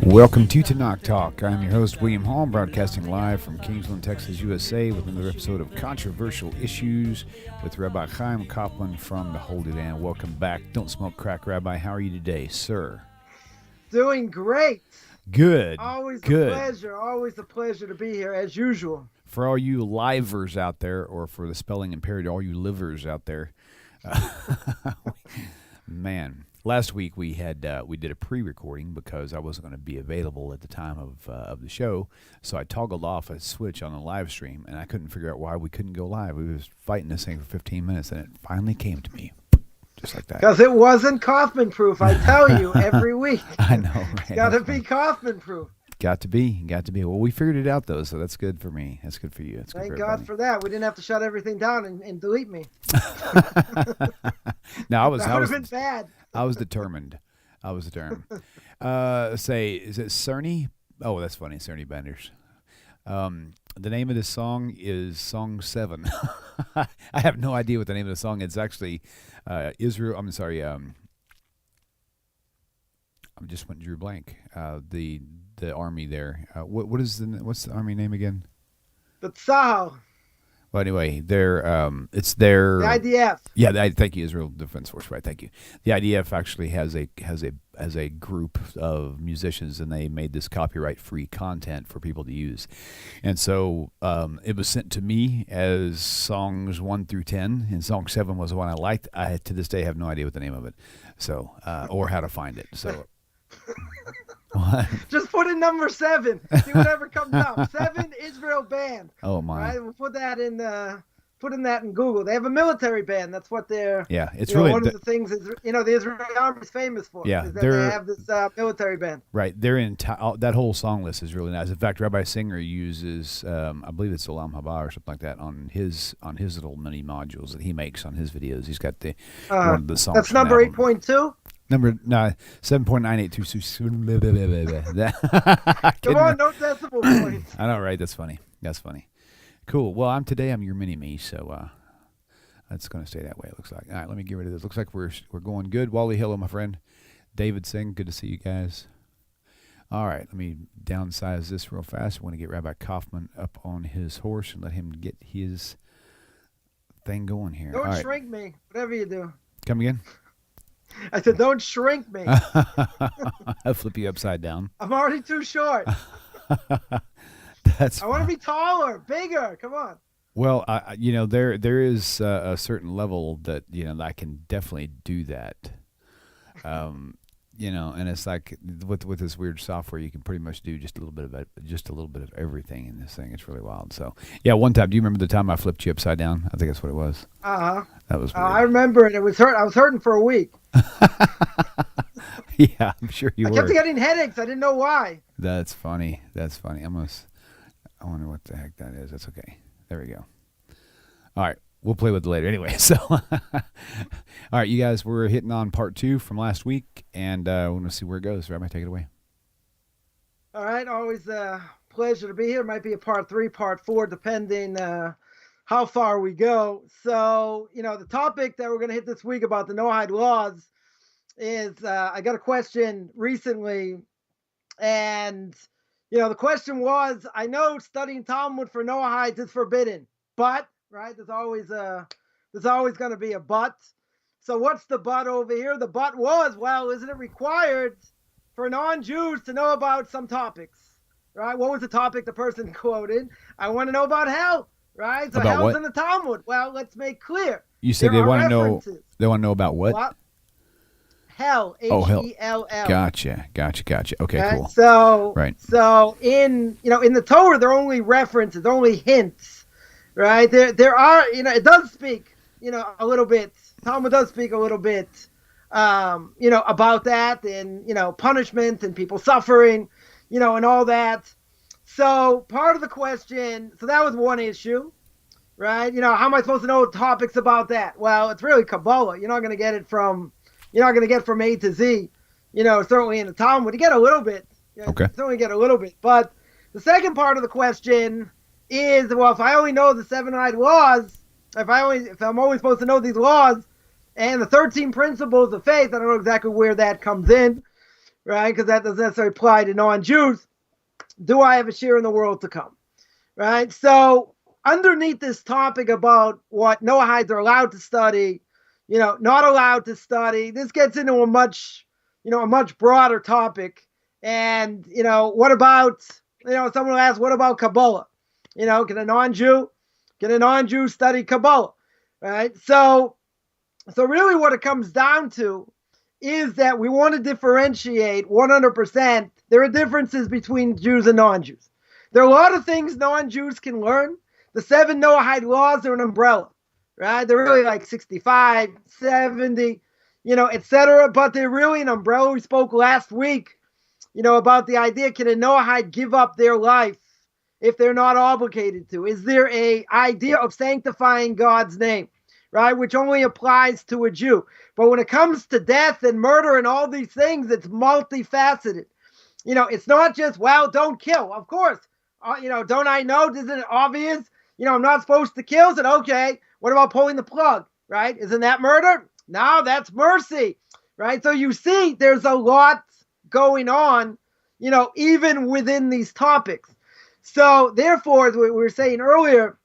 Welcome to Tanakh Talk. I'm your host, William Hall, broadcasting live from Kingsland, Texas, USA, with another episode of Controversial Issues with Rabbi Chaim Coffman from the Holy Land. Welcome back. Don't smoke crack, Rabbi. How are you today, sir? Doing great. Good. Always Good. a pleasure. Always a pleasure to be here, as usual. For all you livers out there, or for the spelling impaired, all you livers out there, man. Last week we did a pre-recording because I wasn't going to be available at the time of the show, so I toggled off a switch on the live stream, and I couldn't figure out why we couldn't go live. We was fighting this thing for 15 minutes, and it finally came to me, just like that. Because it wasn't Coffman-proof, I tell you, every week. I know, right? It's got to be Coffman-proof. Got to be. Well, we figured it out, though, so that's good for me. That's good for you. That's Thank good for God for that. We didn't have to shut everything down and delete me. No, That would have been bad. I was determined. Say, is it Cerny? Oh, that's funny, Cerny Benders. The name of this song is Song 7. I have no idea what the name of the song is. It's actually Israel. I'm sorry. I just went drew blank. The army there. What's the army name again? The Tzahal. Well, anyway, it's their The IDF. Yeah, thank you, Israel Defense Force. Right, thank you. The IDF actually has a group of musicians, and they made this copyright-free content for people to use. And so it was sent to me as songs 1 through 10, and song 7 was the one I liked. I to this day have no idea what the name of it, so or how to find it. So. What? Just put in number 7. See whatever comes up. 7 Israel band. Oh my! Right? We'll put that in Google. They have a military band. That's what they're. Yeah, it's really one of the things is the Israeli army is famous for. Yeah, is that they have this military band. Right, they're that whole song list is really nice. In fact, Rabbi Singer uses I believe it's Olam Haba or something like that on his little mini modules that he makes on his videos. He's got the one of the songs. That's number 8.2. Number 7.982. Come on, no decimal points. I know, right? That's funny. Cool. Well, I'm your mini-me, so that's going to stay that way, it looks like. All right, let me get rid of this. Looks like we're going good. Wally, hello, my friend. David Singh, good to see you guys. All right, let me downsize this real fast. I want to get Rabbi Coffman up on his horse and let him get his thing going here. Don't shrink me, whatever you do. Come again? I said, don't shrink me. I'll flip you upside down. I'm already too short. I want to be taller, bigger. Come on. Well, there is a certain level that I can definitely do that. And it's like with this weird software, you can pretty much do just a little bit of everything in this thing. It's really wild. So yeah, one time, do you remember the time I flipped you upside down? I think that's what it was. That was. I remember it. It was hurt. I was hurting for a week. Yeah, I'm sure you were. I kept getting headaches. I didn't know why. That's funny. I wonder what the heck that is. That's okay. There we go. All right. We'll play with it later anyway. So, all right, you guys, we're hitting on part 2 from last week, and we want to see where it goes. Rabbi, take it away. All right. Always a pleasure to be here. Might be a part 3, part 4, depending how far we go. So, the topic that we're going to hit this week about the Noahide Laws is I got a question recently, and the question was, I know studying Talmud for Noahides is forbidden, but right, there's always going to be a but. So what's the but over here? The but was, well, isn't it required for non-Jews to know about some topics? Right? What was the topic the person quoted? I want to know about hell. Right? So about hell's what? in the Talmud. Well, let's make clear. You said they want to know. They want to know about what? Hell. H-E-L-L. Gotcha. Okay, right? cool. So, right. So in the Torah, there are only references, only hints. Right? There are, it does speak, a little bit. Talmud does speak a little bit, about that and, punishment and people suffering, and all that. So part of the question, so that was one issue, right? How am I supposed to know topics about that? Well, it's really Kabbalah. You're not going to get from A to Z, certainly in the Talmud. You get a little bit. Okay. Certainly get a little bit. But the second part of the question is, well, if I only know the 7 laws, if I'm only supposed to know these laws and the 13 principles of faith, I don't know exactly where that comes in, right? Because that doesn't necessarily apply to non-Jews. Do I have a share in the world to come, right? So underneath this topic about what Noahides are allowed to study, not allowed to study, this gets into a much broader topic. And, what about, someone will ask, what about Kabbalah? Can a non-Jew study Kabbalah, right? So really what it comes down to is that we want to differentiate 100%. There are differences between Jews and non-Jews. There are a lot of things non-Jews can learn. The 7 Noahide laws are an umbrella, right? They're really like 65, 70, etc. But they're really an umbrella. We spoke last week, about the idea, can a Noahide give up their life if they're not obligated to? Is there a idea of sanctifying God's name, right, which only applies to a Jew? But when it comes to death and murder and all these things, it's multifaceted. It's not just, well, don't kill. Of course, don't I know? Isn't it obvious? I'm not supposed to kill. So, okay, what about pulling the plug, right? Isn't that murder? No, that's mercy, right? So you see, there's a lot going on, even within these topics. So therefore, as we were saying earlier,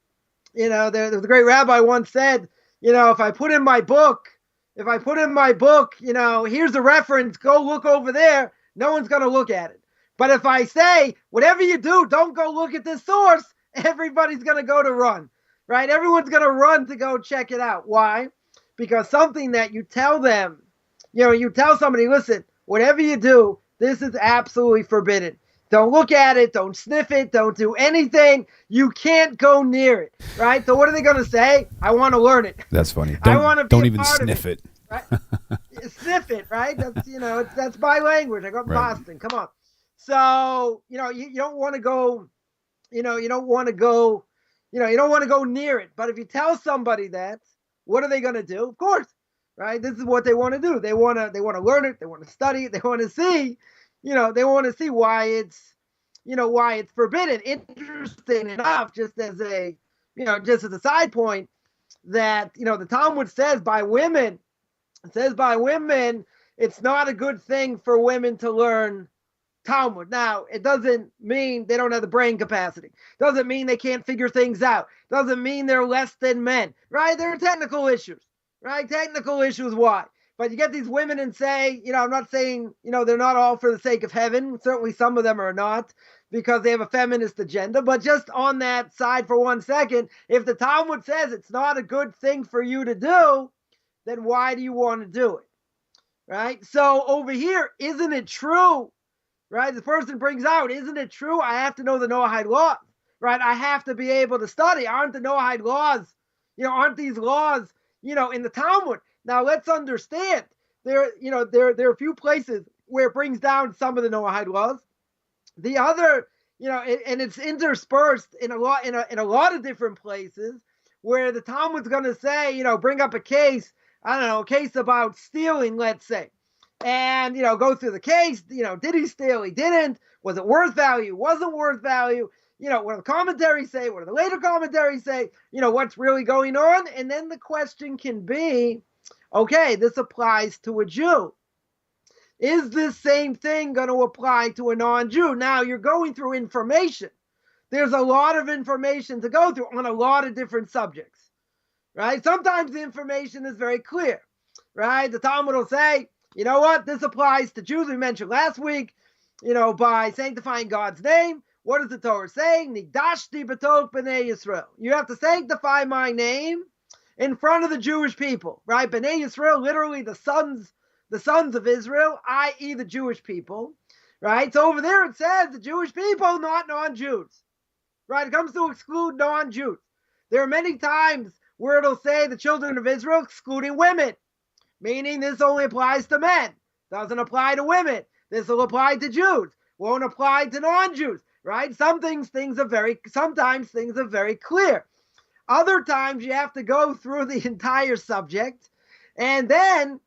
the great rabbi once said, if I put in my book, here's a reference, go look over there, no one's going to look at it. But if I say, whatever you do, don't go look at this source, everybody's going to go to run, right? Everyone's going to run to go check it out. Why? Because something that you tell them, you tell somebody, listen, whatever you do, this is absolutely forbidden. Don't look at it. Don't sniff it. Don't do anything. You can't go near it, right? So what are they going to say? I want to learn it. That's funny. Don't even sniff it. Right? Sniff it, right? That's that's by language. I grew up in Boston. Come on. So you don't want to go. You don't want to go. You don't want to go near it. But if you tell somebody that, what are they going to do? Of course, right? This is what they want to do. They want to learn it. They want to study it. They want to see. They want to see why it's forbidden. Interesting enough, just as a side point, that the Talmud says by women, it's not a good thing for women to learn Talmud. Now, it doesn't mean they don't have the brain capacity. Doesn't mean they can't figure things out. Doesn't mean they're less than men, right? There are technical issues, right? Technical issues, why? But you get these women and say, I'm not saying, they're not all for the sake of heaven. Certainly some of them are not, because they have a feminist agenda. But just on that side for 1 second, if the Talmud says it's not a good thing for you to do, then why do you want to do it, right? So over here, isn't it true, right? The person brings out, isn't it true? I have to know the Noahide laws, right? I have to be able to study. Aren't the Noahide laws, aren't these laws, in the Talmud? Now let's understand, there are a few places where it brings down some of the Noahide laws. The other, and it's interspersed in a lot of different places where the Talmud's going to say, bring up a case, a case about stealing, let's say, and go through the case. Did he steal? He didn't. Was it worth value? Wasn't worth value? What do the commentaries say? What do the later commentaries say? What's really going on? And then the question can be, okay, this applies to a Jew. Is this same thing going to apply to a non-Jew? Now, you're going through information. There's a lot of information to go through on a lot of different subjects, right? Sometimes the information is very clear, right? The Talmud will say, you know what? This applies to Jews. We mentioned last week, by sanctifying God's name. What does the Torah say? Nigdashti b'tov b'nei Yisrael. You have to sanctify my name in front of the Jewish people, right? B'nei Yisrael, literally the sons of Israel, i.e. the Jewish people, right? So over there it says the Jewish people, not non-Jews, right? It comes to exclude non-Jews. There are many times where it'll say the children of Israel excluding women, meaning this only applies to men, doesn't apply to women. This will apply to Jews, won't apply to non-Jews, right? Sometimes things are very clear. Other times you have to go through the entire subject, and then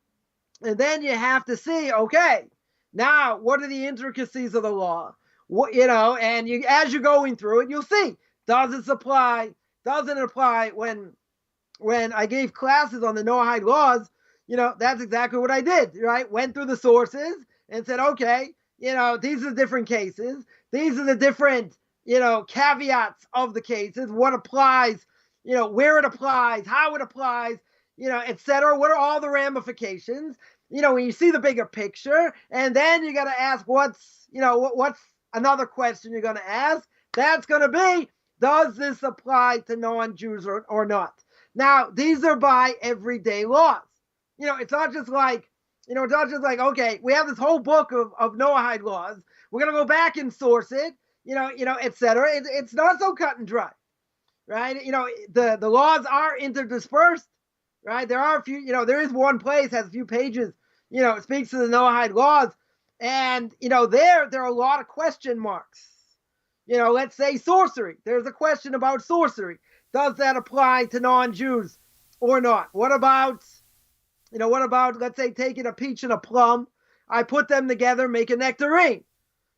you have to see, okay, now what are the intricacies of the law? And as you're going through it, you'll see, does it apply? Doesn't it apply? When I gave classes on the Noahide laws, that's exactly what I did, right? Went through the sources, and said, okay, these are the different cases. These are the different, caveats of the cases, what applies, where it applies, how it applies, et cetera. What are all the ramifications? When you see the bigger picture, and then you got to ask what's another question you're going to ask. That's going to be, does this apply to non-Jews or not? Now, these are by everyday laws. It's not just like, okay, we have this whole book of Noahide laws. We're going to go back and source it, et cetera. It's not so cut and dry, right? The laws are interdispersed, right? There are a few, there is one place has a few pages, it speaks to the Noahide laws. And, there are a lot of question marks. Let's say sorcery. There's a question about sorcery. Does that apply to non-Jews or not? What about, let's say, taking a peach and a plum? I put them together, make a nectarine,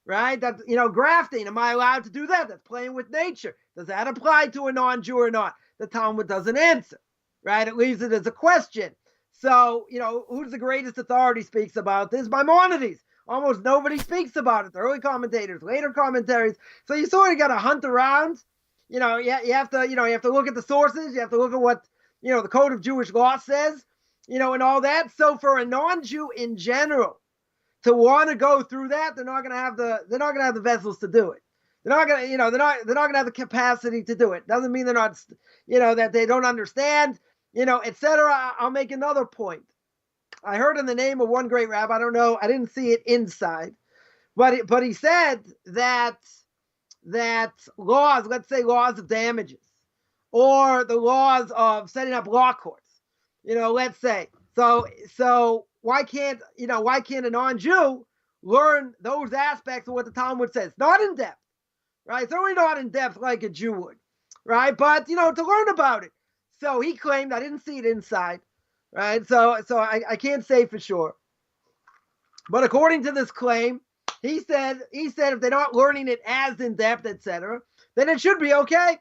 right? That's, grafting. Am I allowed to do that? That's playing with nature. Does that apply to a non-Jew or not? The Talmud doesn't answer, right? It leaves it as a question. So, who's the greatest authority speaks about this? Maimonides. Almost nobody speaks about it. The early commentators, later commentaries. So you sort of got to hunt around. You have to look at the sources. You have to look at what, the Code of Jewish Law says, and all that. So for a non-Jew in general to want to go through that, they're not going to have the vessels to do it. They're not going to, they're not going to have the capacity to do it. Doesn't mean they're not, that they don't understand, et cetera. I'll make another point. I heard in the name of one great rabbi, I don't know, I didn't see it inside, but he said that laws, let's say laws of damages, or the laws of setting up law courts, let's say, so why can't a non-Jew learn those aspects of what the Talmud says? Not in depth, right? Certainly not in depth like a Jew would, right? But, to learn about it. So he claimed, I didn't see it inside. Right, so I can't say for sure, but according to this claim, he said if they're not learning it as in depth, etc., then it should be okay.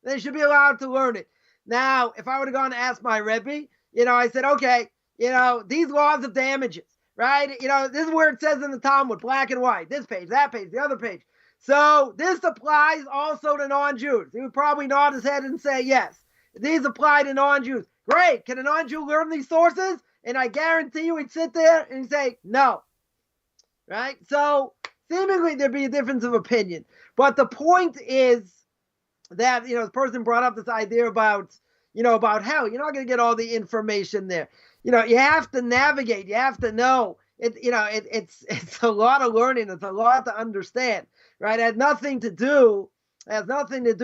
They should be allowed to learn it. Now, if I would have gone to ask my Rebbe, I said, okay, these laws of damages, right? This is where it says in the Talmud, black and white, this page, that page, the other page. So this applies also to non-Jews. He would probably nod his head and say yes. These apply to non-Jews. Great. Can a non-Jew learn these sources? And I guarantee you he'd sit there and he'd say, no. Right? So seemingly there'd be a difference of opinion. But the point is that, the person brought up this idea about hell. You're not going to get all the information there. You have to navigate. You have to know. It's a lot of learning. It's a lot to understand. Right? It has nothing to do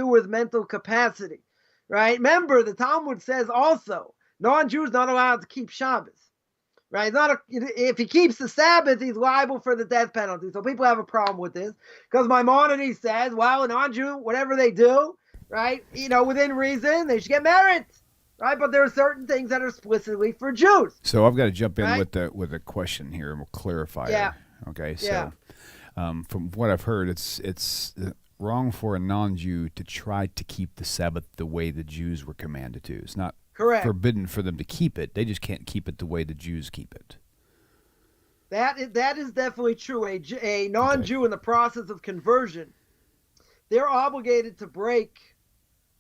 with mental capacity. Right? Remember, the Talmud says also, non-Jews not allowed to keep Shabbos. Right? If he keeps the Sabbath, he's liable for the death penalty. So people have a problem with this because Maimonides says, well, a non-Jew, whatever they do, right? Within reason, they should get merit. Right? But there are certain things that are explicitly for Jews. So I've got to jump in right? with a question here, and we'll clarify. Yeah. Okay. So, yeah. From what I've heard, it's wrong for a non-Jew to try to keep the Sabbath the way the Jews were commanded to. It's not correct. Forbidden for them to keep it. They just can't keep it the way the Jews keep it. That is definitely true. A non-Jew in the process of conversion, they're obligated to break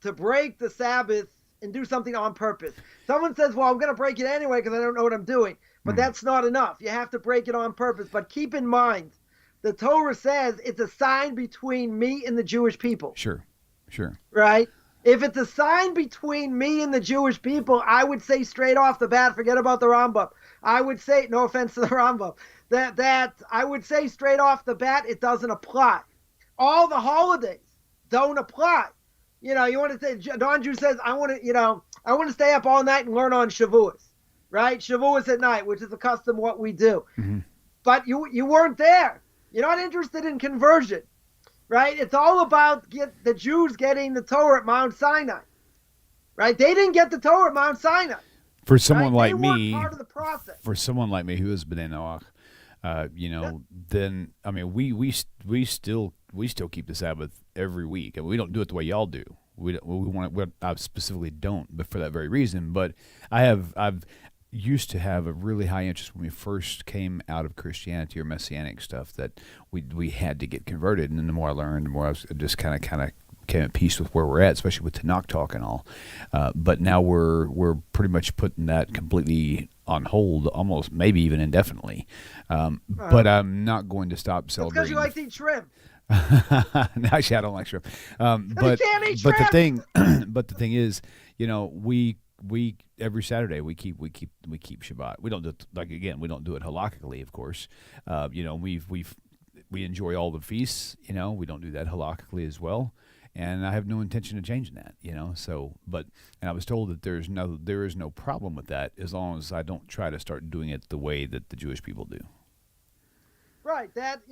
the Sabbath and do something on purpose. Someone says, well, I'm going to break it anyway because I don't know what I'm doing. But that's not enough. You have to break it on purpose. But keep in mind, the Torah says it's a sign between me and the Jewish people. Sure. Right? If it's a sign between me and the Jewish people, I would say straight off the bat, forget about the Rambam. I would say, no offense to the Rambam, that I would say straight off the bat, it doesn't apply. All the holidays don't apply. You want to say, non-Jew says, I want to stay up all night and learn on Shavuos, right? Shavuos at night, which is a custom what we do. Mm-hmm. But you weren't there. You're not interested in conversion, right? It's all about the Jews getting the Torah at Mount Sinai, right? They didn't get the Torah at Mount Sinai. For someone right? like me, part of the process. For someone like me who has been in Noach, then I mean we still keep the Sabbath every week, and we don't do it the way y'all do. I specifically don't, but for that very reason. But I've used to have a really high interest when we first came out of Christianity or Messianic stuff that we had to get converted. And then the more I learned, the more I was just kind of came at peace with where we're at, especially with Tanakh talk and all. But now we're pretty much putting that completely on hold, almost maybe even indefinitely. But I'm not going to stop celebrating. Because you like to eat shrimp. Actually, I don't like shrimp. But you can't eat shrimp. But the thing is, we every Saturday we keep Shabbat. We don't do it, we don't do it halakhically, of course. We enjoy all the feasts. We don't do that halakhically as well. And I have no intention of changing that, So, and I was told that there is no problem with that as long as I don't try to start doing it the way that the Jewish people do. Right. That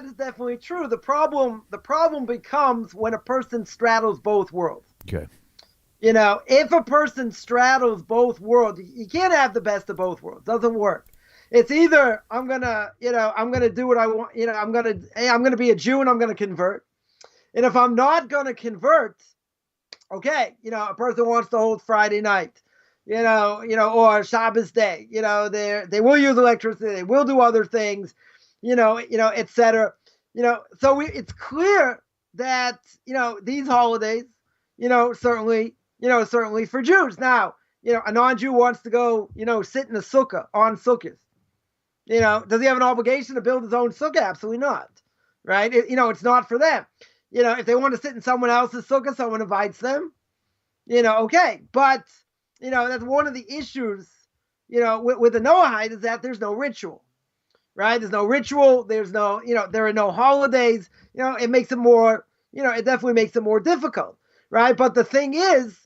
is definitely true. The problem becomes when a person straddles both worlds. Okay. If a person straddles both worlds, you can't have the best of both worlds. Doesn't work. It's either I'm gonna do what I want. I'm gonna be a Jew and I'm gonna convert. And if I'm not gonna convert, okay, a person wants to hold Friday night, or Shabbos day. They will use electricity. They will do other things. etc. So it's clear that these holidays, certainly for Jews. Now, a non-Jew wants to go, sit in a sukkah on Sukkot. Does he have an obligation to build his own sukkah? Absolutely not. Right? It's not for them. If they want to sit in someone else's sukkah, someone invites them. Okay, but that's one of the issues. With the Noahide is that there's no ritual. Right? There's no ritual. There's no, there are no holidays. It makes it more, it definitely makes it more difficult. Right? But the thing is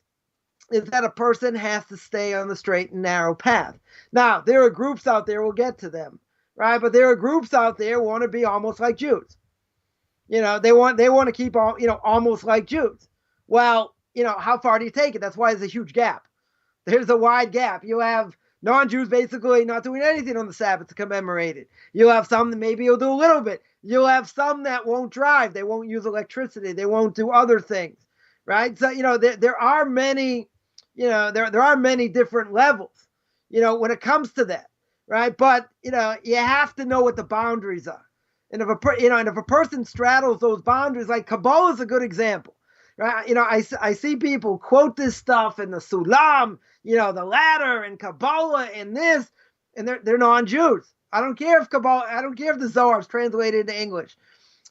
that a person has to stay on the straight and narrow path. Now, there are groups out there, we'll get to them. Right? But there are groups out there who want to be almost like Jews. They want to keep all, almost like Jews. Well, how far do you take it? That's why there's a huge gap. There's a wide gap. You have non-Jews basically not doing anything on the Sabbath to commemorate it. You'll have some that maybe will do a little bit. You'll have some that won't drive. They won't use electricity. They won't do other things, right? So, there are many, there are many different levels, when it comes to that, right? But, you have to know what the boundaries are. And if a person straddles those boundaries, like Kabbalah is a good example, right? I see people quote this stuff in the Sulam, the ladder and Kabbalah and this, and they're non-Jews. I don't care if the Zohar is translated into English,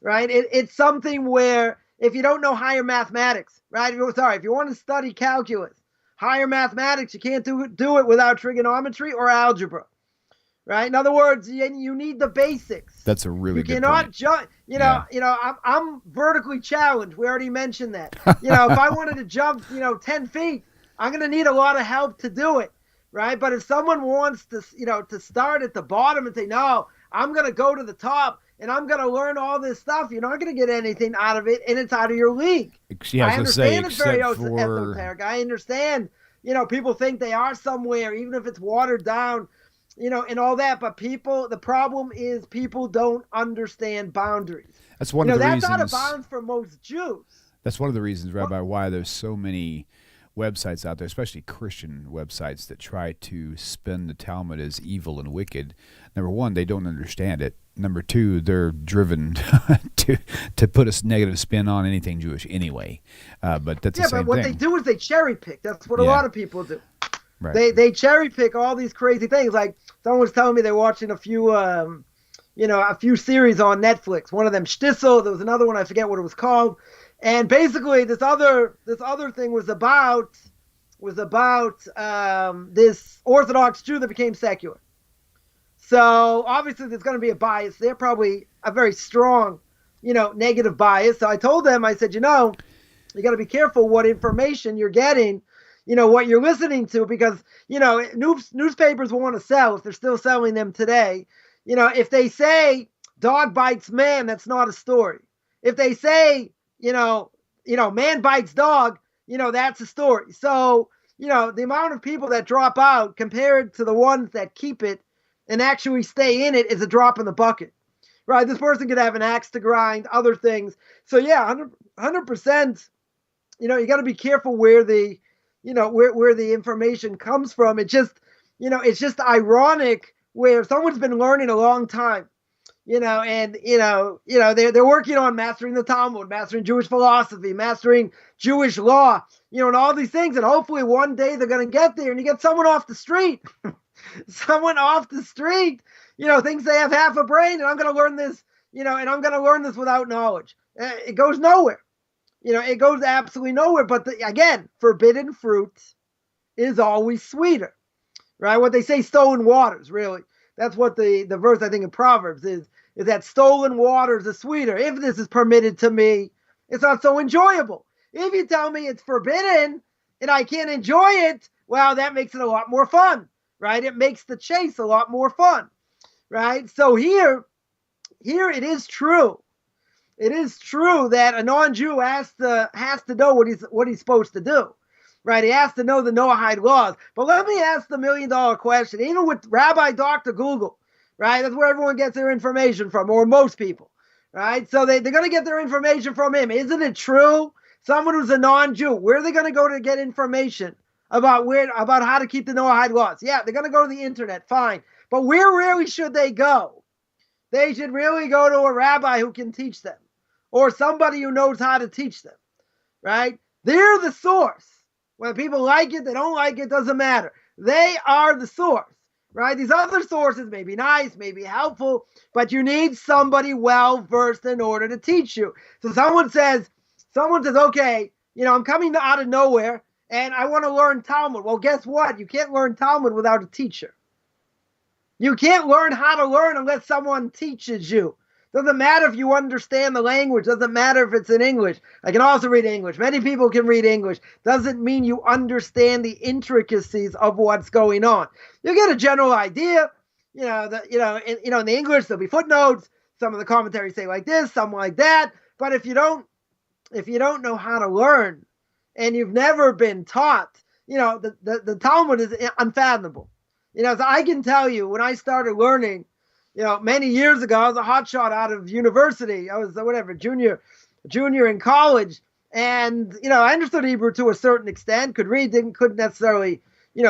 right? It's something where if you don't know higher mathematics, right? If you want to study calculus, higher mathematics, you can't do it without trigonometry or algebra, right? In other words, you need the basics. That's a really good point. You cannot jump. I'm vertically challenged. We already mentioned that. If I wanted to jump, 10 feet, I'm going to need a lot of help to do it, right? But if someone wants to, to start at the bottom and say, no, I'm going to go to the top and I'm going to learn all this stuff, you're not going to get anything out of it, and it's out of your league. Yeah, I understand it's very esoteric. I understand, people think they are somewhere, even if it's watered down, and all that. But the problem is people don't understand boundaries. That's one of the reasons. That's out of bounds for most Jews. That's one of the reasons, Rabbi, why there's so many websites out there, especially Christian websites, that try to spin the Talmud as evil and wicked. Number one, they don't understand it. Number two, they're driven to put a negative spin on anything Jewish anyway. But that's the same thing. Yeah, but what they do is they cherry pick. That's what a lot of people do. Right. They cherry pick all these crazy things. Like someone was telling me they're watching a few series on Netflix. One of them, Shtisel. There was another one, I forget what it was called. And basically, this other thing was about this Orthodox Jew that became secular. So obviously, there's going to be a bias there, probably a very strong, negative bias. So I told them, I said, you got to be careful what information you're getting, what you're listening to, because newspapers want to sell if they're still selling them today. If they say dog bites man, that's not a story. If they say man bites dog, that's a story. So, the amount of people that drop out compared to the ones that keep it and actually stay in it is a drop in the bucket, right? This person could have an axe to grind, other things. So yeah, 100%, you got to be careful where the, where the information comes from. It just, it's just ironic where someone's been learning a long time, and they're working on mastering the Talmud, mastering Jewish philosophy, mastering Jewish law, and all these things, and hopefully one day they're going to get there, and you get someone off the street, thinks they have half a brain, and I'm going to learn this, and I'm going to learn this without knowledge. It goes nowhere. It goes absolutely nowhere. But again, forbidden fruit is always sweeter, right? What they say, stolen waters, really. That's what the verse, I think, in Proverbs is that stolen waters is sweeter. If this is permitted to me, it's not so enjoyable. If you tell me it's forbidden and I can't enjoy it, well, that makes it a lot more fun, right? It makes the chase a lot more fun, right? So here it is true. It is true that a non-Jew has to know what he's supposed to do, right? He has to know the Noahide laws. But let me ask the $1 million question. Even with Rabbi Dr. Google, right? That's where everyone gets their information from, or most people, right? So they're going to get their information from him. Isn't it true? Someone who's a non-Jew, where are they going to go to get information about how to keep the Noahide laws? Yeah, they're going to go to the internet, fine. But where really should they go? They should really go to a rabbi who can teach them, or somebody who knows how to teach them, right? They're the source. Whether people like it, they don't like it, doesn't matter. They are the source, right? These other sources may be nice, may be helpful, but you need somebody well-versed in order to teach you. So someone says, okay, I'm coming out of nowhere and I want to learn Talmud. Well, guess what? You can't learn Talmud without a teacher. You can't learn how to learn unless someone teaches you. Doesn't matter if you understand the language. Doesn't matter if it's in English. I can also read English. Many people can read English. Doesn't mean you understand the intricacies of what's going on. You get a general idea. In the English there'll be footnotes. Some of the commentaries say like this, some like that. But if you don't know how to learn, and you've never been taught, the Talmud is unfathomable. So I can tell you, when I started learning, many years ago, I was a hotshot out of university. I was junior in college, and I understood Hebrew to a certain extent. Could read, couldn't necessarily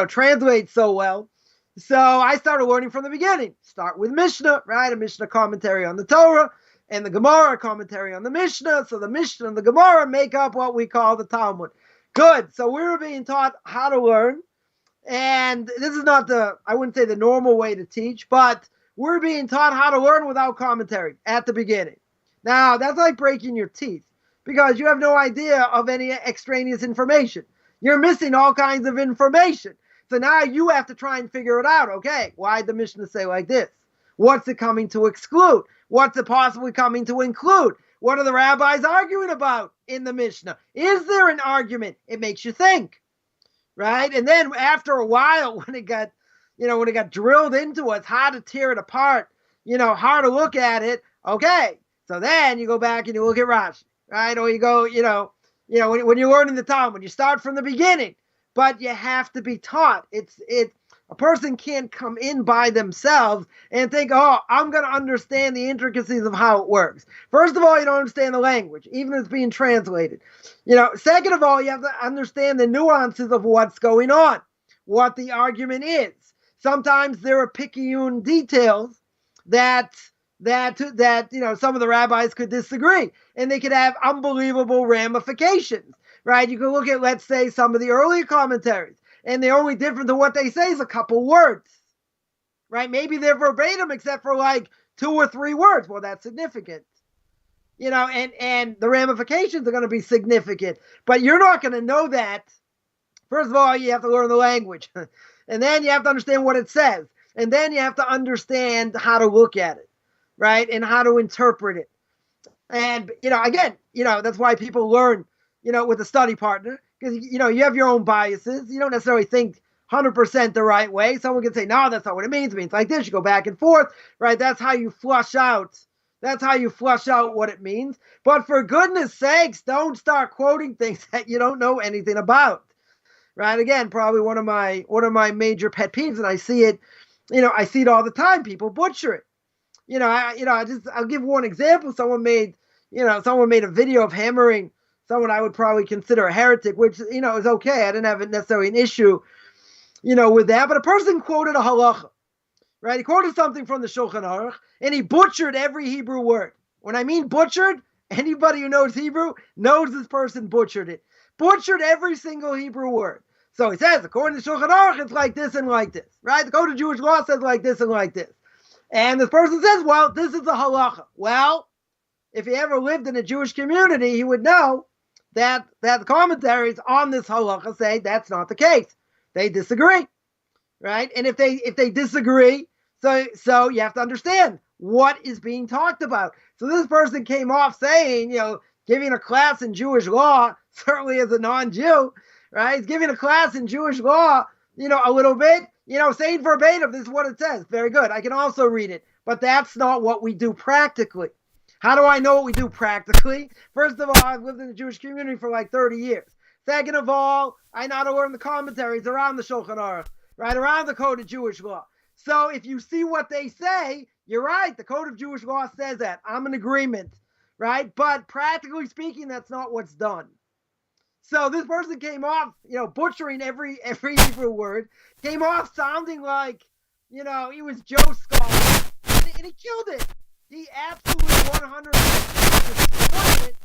translate so well. So I started learning from the beginning. Start with Mishnah, right? A Mishnah commentary on the Torah, and the Gemara commentary on the Mishnah. So the Mishnah and the Gemara make up what we call the Talmud. Good. So we were being taught how to learn, and this is not I wouldn't say the normal way to teach, but we're being taught how to learn without commentary at the beginning. Now, that's like breaking your teeth, because you have no idea of any extraneous information. You're missing all kinds of information. So now you have to try and figure it out. Okay, why did the Mishnah say like this? What's it coming to exclude? What's it possibly coming to include? What are the rabbis arguing about in the Mishnah? Is there an argument? It makes you think, right? And then after a while, when it got drilled into us, how to tear it apart, how to look at it. Okay, so then you go back and you look at Rashi, right? Or you go, when you're learning the Talmud, you start from the beginning, but you have to be taught. A person can't come in by themselves and think, oh, I'm going to understand the intricacies of how it works. First of all, you don't understand the language, even if it's being translated. Second of all, you have to understand the nuances of what's going on, what the argument is. Sometimes there are picayune details that some of the rabbis could disagree, and they could have unbelievable ramifications, right? You can look at, let's say, some of the earlier commentaries, and the only difference in what they say is a couple words, right? Maybe they're verbatim except for like 2 or 3 words. Well, that's significant, and the ramifications are going to be significant, but you're not going to know that. First of all, you have to learn the language. And then you have to understand what it says. And then you have to understand how to look at it, right? And how to interpret it. And, again, that's why people learn, with a study partner. Because, you have your own biases. You don't necessarily think 100% the right way. Someone can say, no, that's not what it means. It means like this. You go back and forth, right? That's how you flush out. That's how you flush out what it means. But for goodness sakes, don't start quoting things that you don't know anything about. Right? Again, probably one of my major pet peeves, and I see it, I see it all the time. People butcher it. I'll give one example. Someone made a video of hammering someone I would probably consider a heretic, which, is okay. I didn't have necessarily an issue with that. But a person quoted a halacha, right? He quoted something from the Shulchan Aruch, and he butchered every Hebrew word. When I mean butchered, anybody who knows Hebrew knows this person butchered it. Butchered every single Hebrew word. So he says, according to Shulchan Aruch, it's like this and like this, right? The Code of Jewish Law says like this and like this. And this person says, well, this is the halacha. Well, if he ever lived in a Jewish community, he would know that the commentaries on this halacha say that's not the case. They disagree, right? And if they disagree, so you have to understand what is being talked about. So this person came off saying, giving a class in Jewish law, certainly as a non-Jew, right? He's giving a class in Jewish law, a little bit, saying verbatim, this is what it says. Very good. I can also read it. But that's not what we do practically. How do I know what we do practically? First of all, I've lived in the Jewish community for like 30 years. Second of all, I know how to learn the commentaries around the Shulchan Aruch, right, around the Code of Jewish Law. So if you see what they say, you're right. The Code of Jewish Law says that. I'm in agreement, right? But practically speaking, that's not what's done. So this person came off, butchering every Hebrew word, came off sounding like, he was Joe Skobac, and he killed it. He absolutely 100% destroyed it.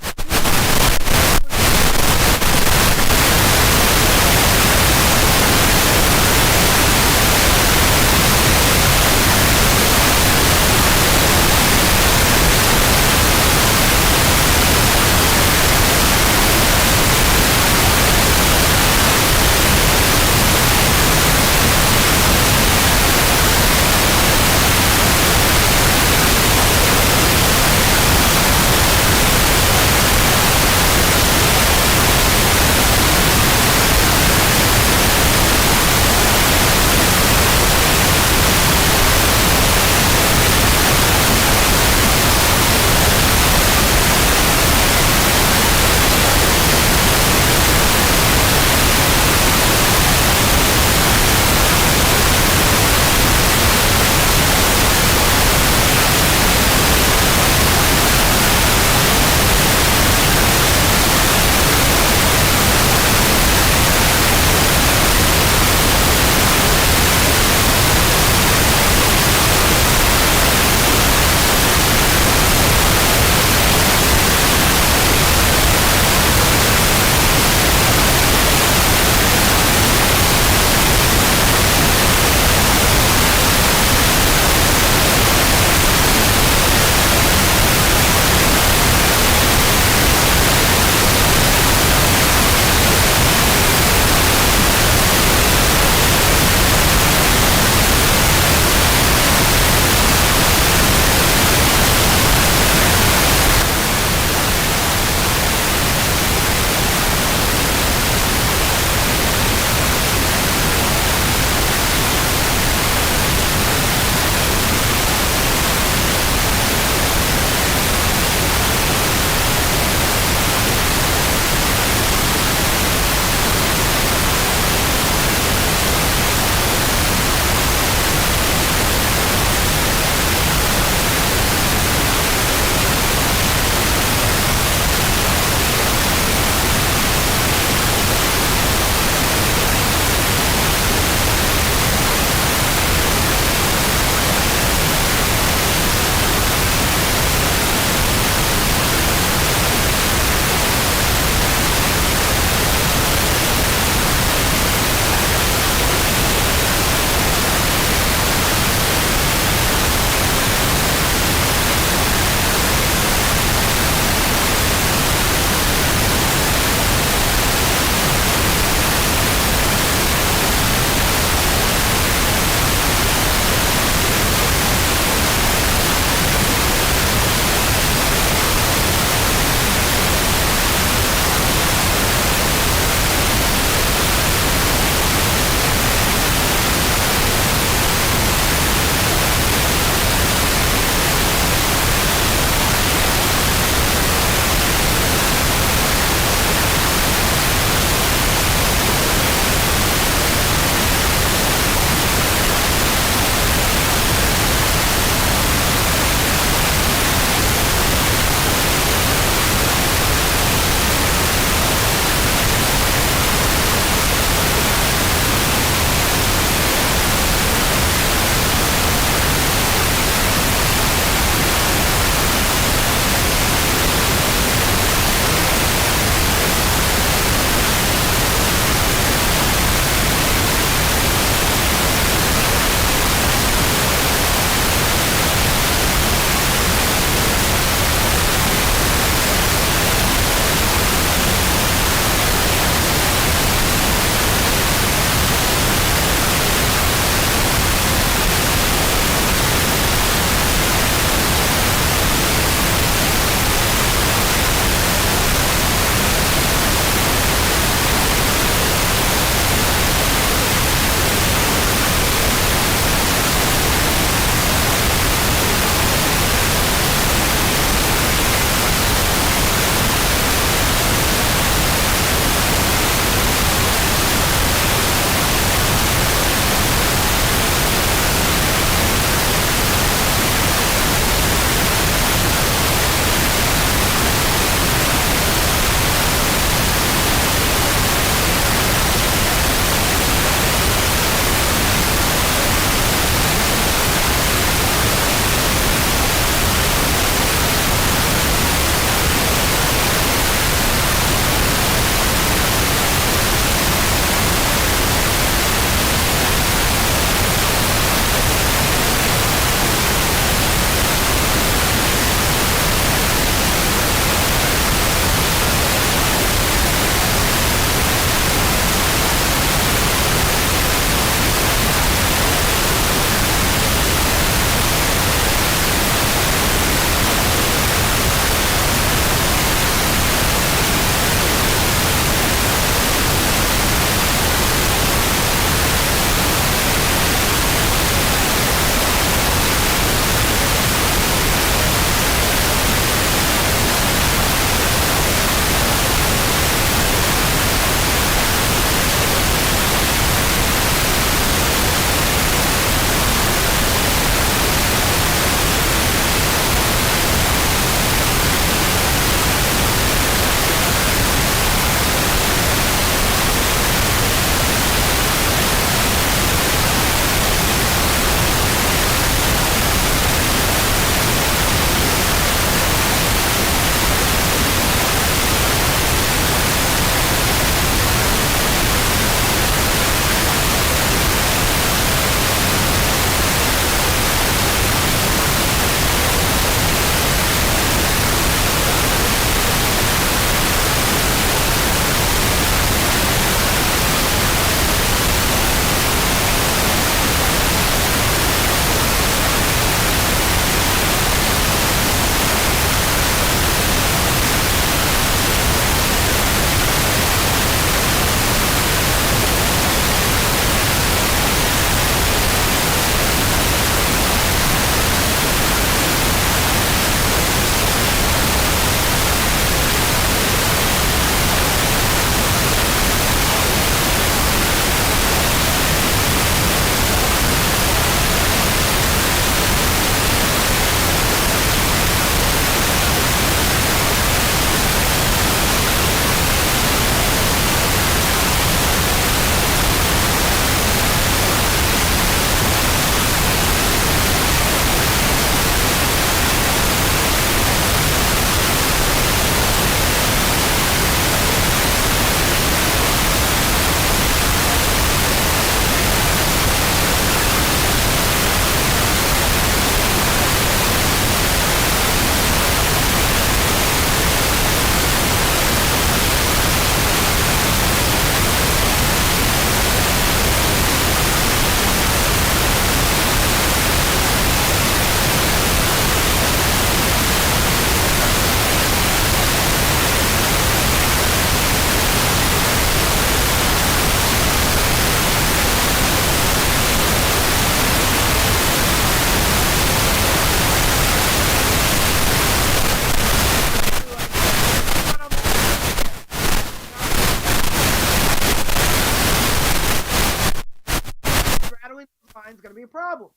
problem,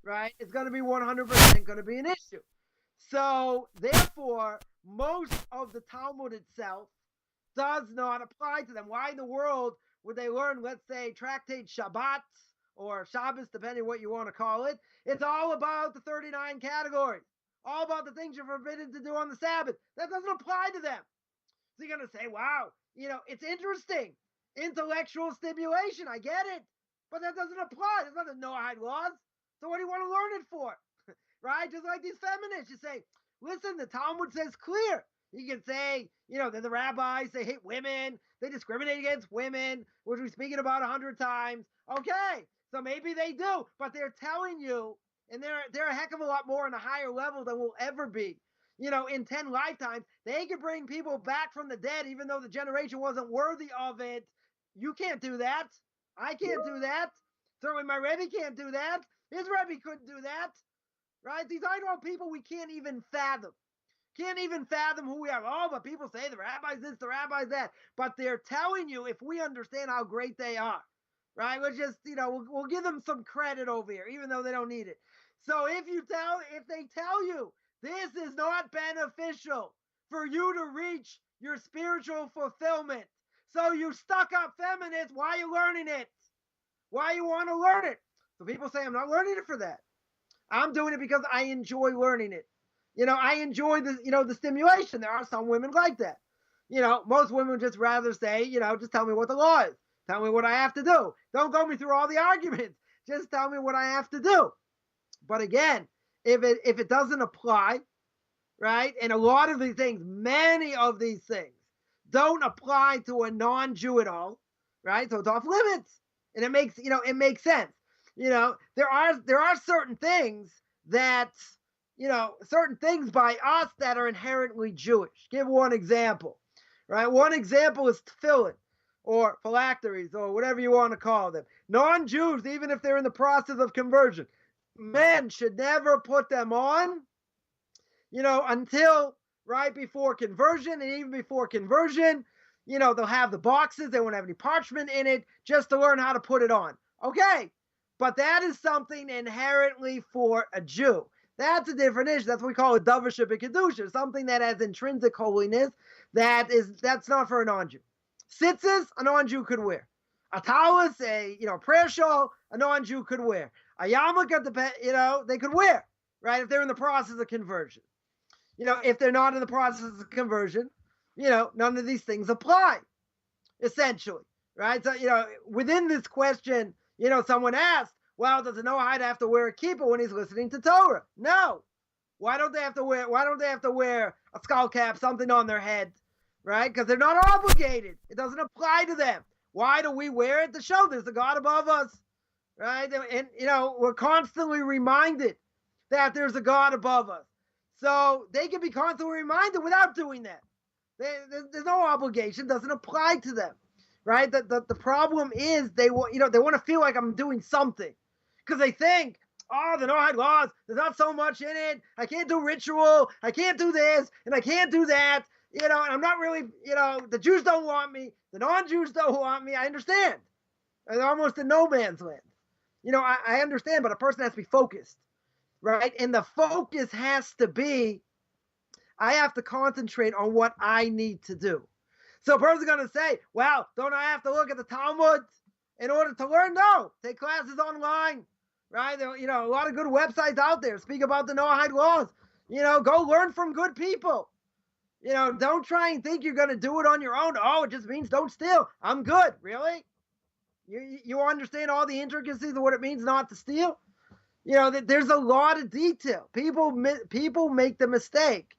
right? It's going to be 100% going to be an issue. So therefore, most of the Talmud itself does not apply to them. Why in the world would they learn, let's say, tractate Shabbat or Shabbos, depending on what you want to call it? It's all about the 39 categories, all about the things you're forbidden to do on the Sabbath. That doesn't apply to them. So you're going to say, wow, it's interesting. Intellectual stimulation, I get it. But that doesn't apply. There's not the Noahide laws. So what do you want to learn it for? Right? Just like these feminists, you say, listen, the Talmud says clear. You can say, they're the rabbis, they hate women, they discriminate against women, which we're speaking about 100 times. Okay, so maybe they do, but they're telling you, and they're a heck of a lot more on a higher level than we'll ever be. In 10 lifetimes, they could bring people back from the dead, even though the generation wasn't worthy of it. You can't do that. I can't do that. Certainly my Rebbe can't do that. His Rebbe couldn't do that. Right? These are people we can't even fathom. Can't even fathom who we are. Oh, but people say the rabbis this, the rabbis that. But they're telling you, if we understand how great they are, right? We'll just, we'll give them some credit over here, even though they don't need it. So if they tell you this is not beneficial for you to reach your spiritual fulfillment, so you stuck up feminists, why are you learning it? Why you want to learn it? So people say, I'm not learning it for that. I'm doing it because I enjoy learning it. I enjoy the stimulation. There are some women like that. Most women would just rather say, just tell me what the law is. Tell me what I have to do. Don't go me through all the arguments. Just tell me what I have to do. But again, if it doesn't apply, right? And a lot of these things, many of these things don't apply to a non-Jew at all, right? So it's off limits. And it makes sense. There are certain things that, certain things by us that are inherently Jewish. Give one example, right? One example is tefillin or phylacteries or whatever you want to call them. Non-Jews, even if they're in the process of conversion, men should never put them on, until right before conversion. And even before conversion, they'll have the boxes. They won't have any parchment in it just to learn how to put it on. Okay. But that is something inherently for a Jew. That's a different issue. That's what we call a davarship and kedusha, something that has intrinsic holiness. That's not for a non-Jew. Tzitzis, a non-Jew could wear. A talis, a prayer shawl, a non-Jew could wear. A yarmulke, they could wear, right? If they're in the process of conversion. If they're not in the process of conversion, none of these things apply, essentially, right? So, within this question, someone asked, well, does a Noahide have to wear a kippah when he's listening to Torah? No. Why don't they have to wear a skull cap, something on their head, right? Because they're not obligated. It doesn't apply to them. Why do we wear it? To show there's a God above us, right? And we're constantly reminded that there's a God above us. So they can be constantly reminded without doing that. There's no obligation. Doesn't apply to them. Right? The problem is they want to feel like I'm doing something because they think, oh, the Noahide laws, there's not so much in it. I can't do ritual. I can't do this and I can't do that. And I'm not really, the Jews don't want me. The non-Jews don't want me. I understand. They're almost in no man's land. I understand, but a person has to be focused, right? And the focus has to be, I have to concentrate on what I need to do. So a person's going to say, well, don't I have to look at the Talmud in order to learn? No, take classes online, right? There, a lot of good websites out there speak about the Noahide laws. Go learn from good people. Don't try and think you're going to do it on your own. Oh, it just means don't steal. I'm good. Really? You understand all the intricacies of what it means not to steal? There's a lot of detail. People make the mistake,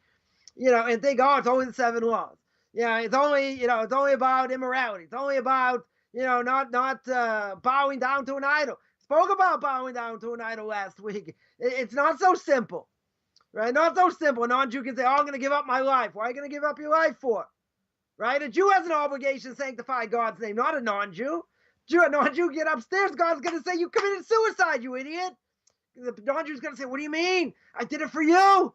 and think, oh, it's only the 7 laws. Yeah, it's only about immorality. It's only about, not bowing down to an idol. Spoke about bowing down to an idol last week. It's not so simple, right? Not so simple. A non-Jew can say, oh, I'm going to give up my life. Why are you going to give up your life for? Right? A Jew has an obligation to sanctify God's name, not a non-Jew. A non-Jew get upstairs, God's going to say, you committed suicide, you idiot. The non-Jew's going to say, what do you mean? I did it for you.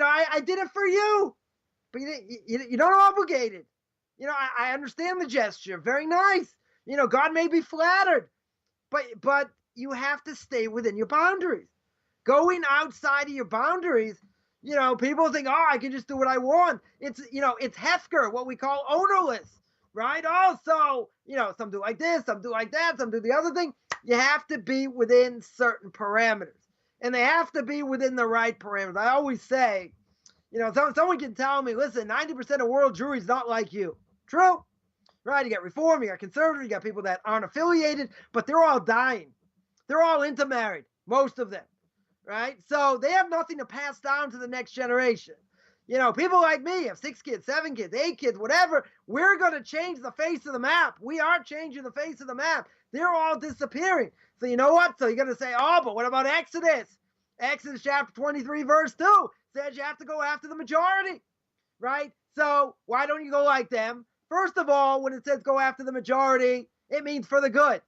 I did it for you. But you're not obligated. I understand the gesture. Very nice. God may be flattered. But you have to stay within your boundaries. Going outside of your boundaries, people think, oh, I can just do what I want. It's Hefker, what we call ownerless, right? Also, some do like this, some do like that, some do the other thing. You have to be within certain parameters, and they have to be within the right parameters. I always say, someone can tell me, listen, 90% of world Jewry is not like you. True, right? You got Reform, you got Conservative, you got people that aren't affiliated, but they're all dying. They're all intermarried, most of them, right? So they have nothing to pass down to the next generation. People like me have 6 kids, 7 kids, 8 kids, whatever. We're going to change the face of the map. We are changing the face of the map. They're all disappearing. So you know what? So you're going to say, oh, but what about Exodus? Exodus chapter 23, verse 2 says you have to go after the majority, right? So why don't you go like them? First of all, when it says go after the majority, it means for the good,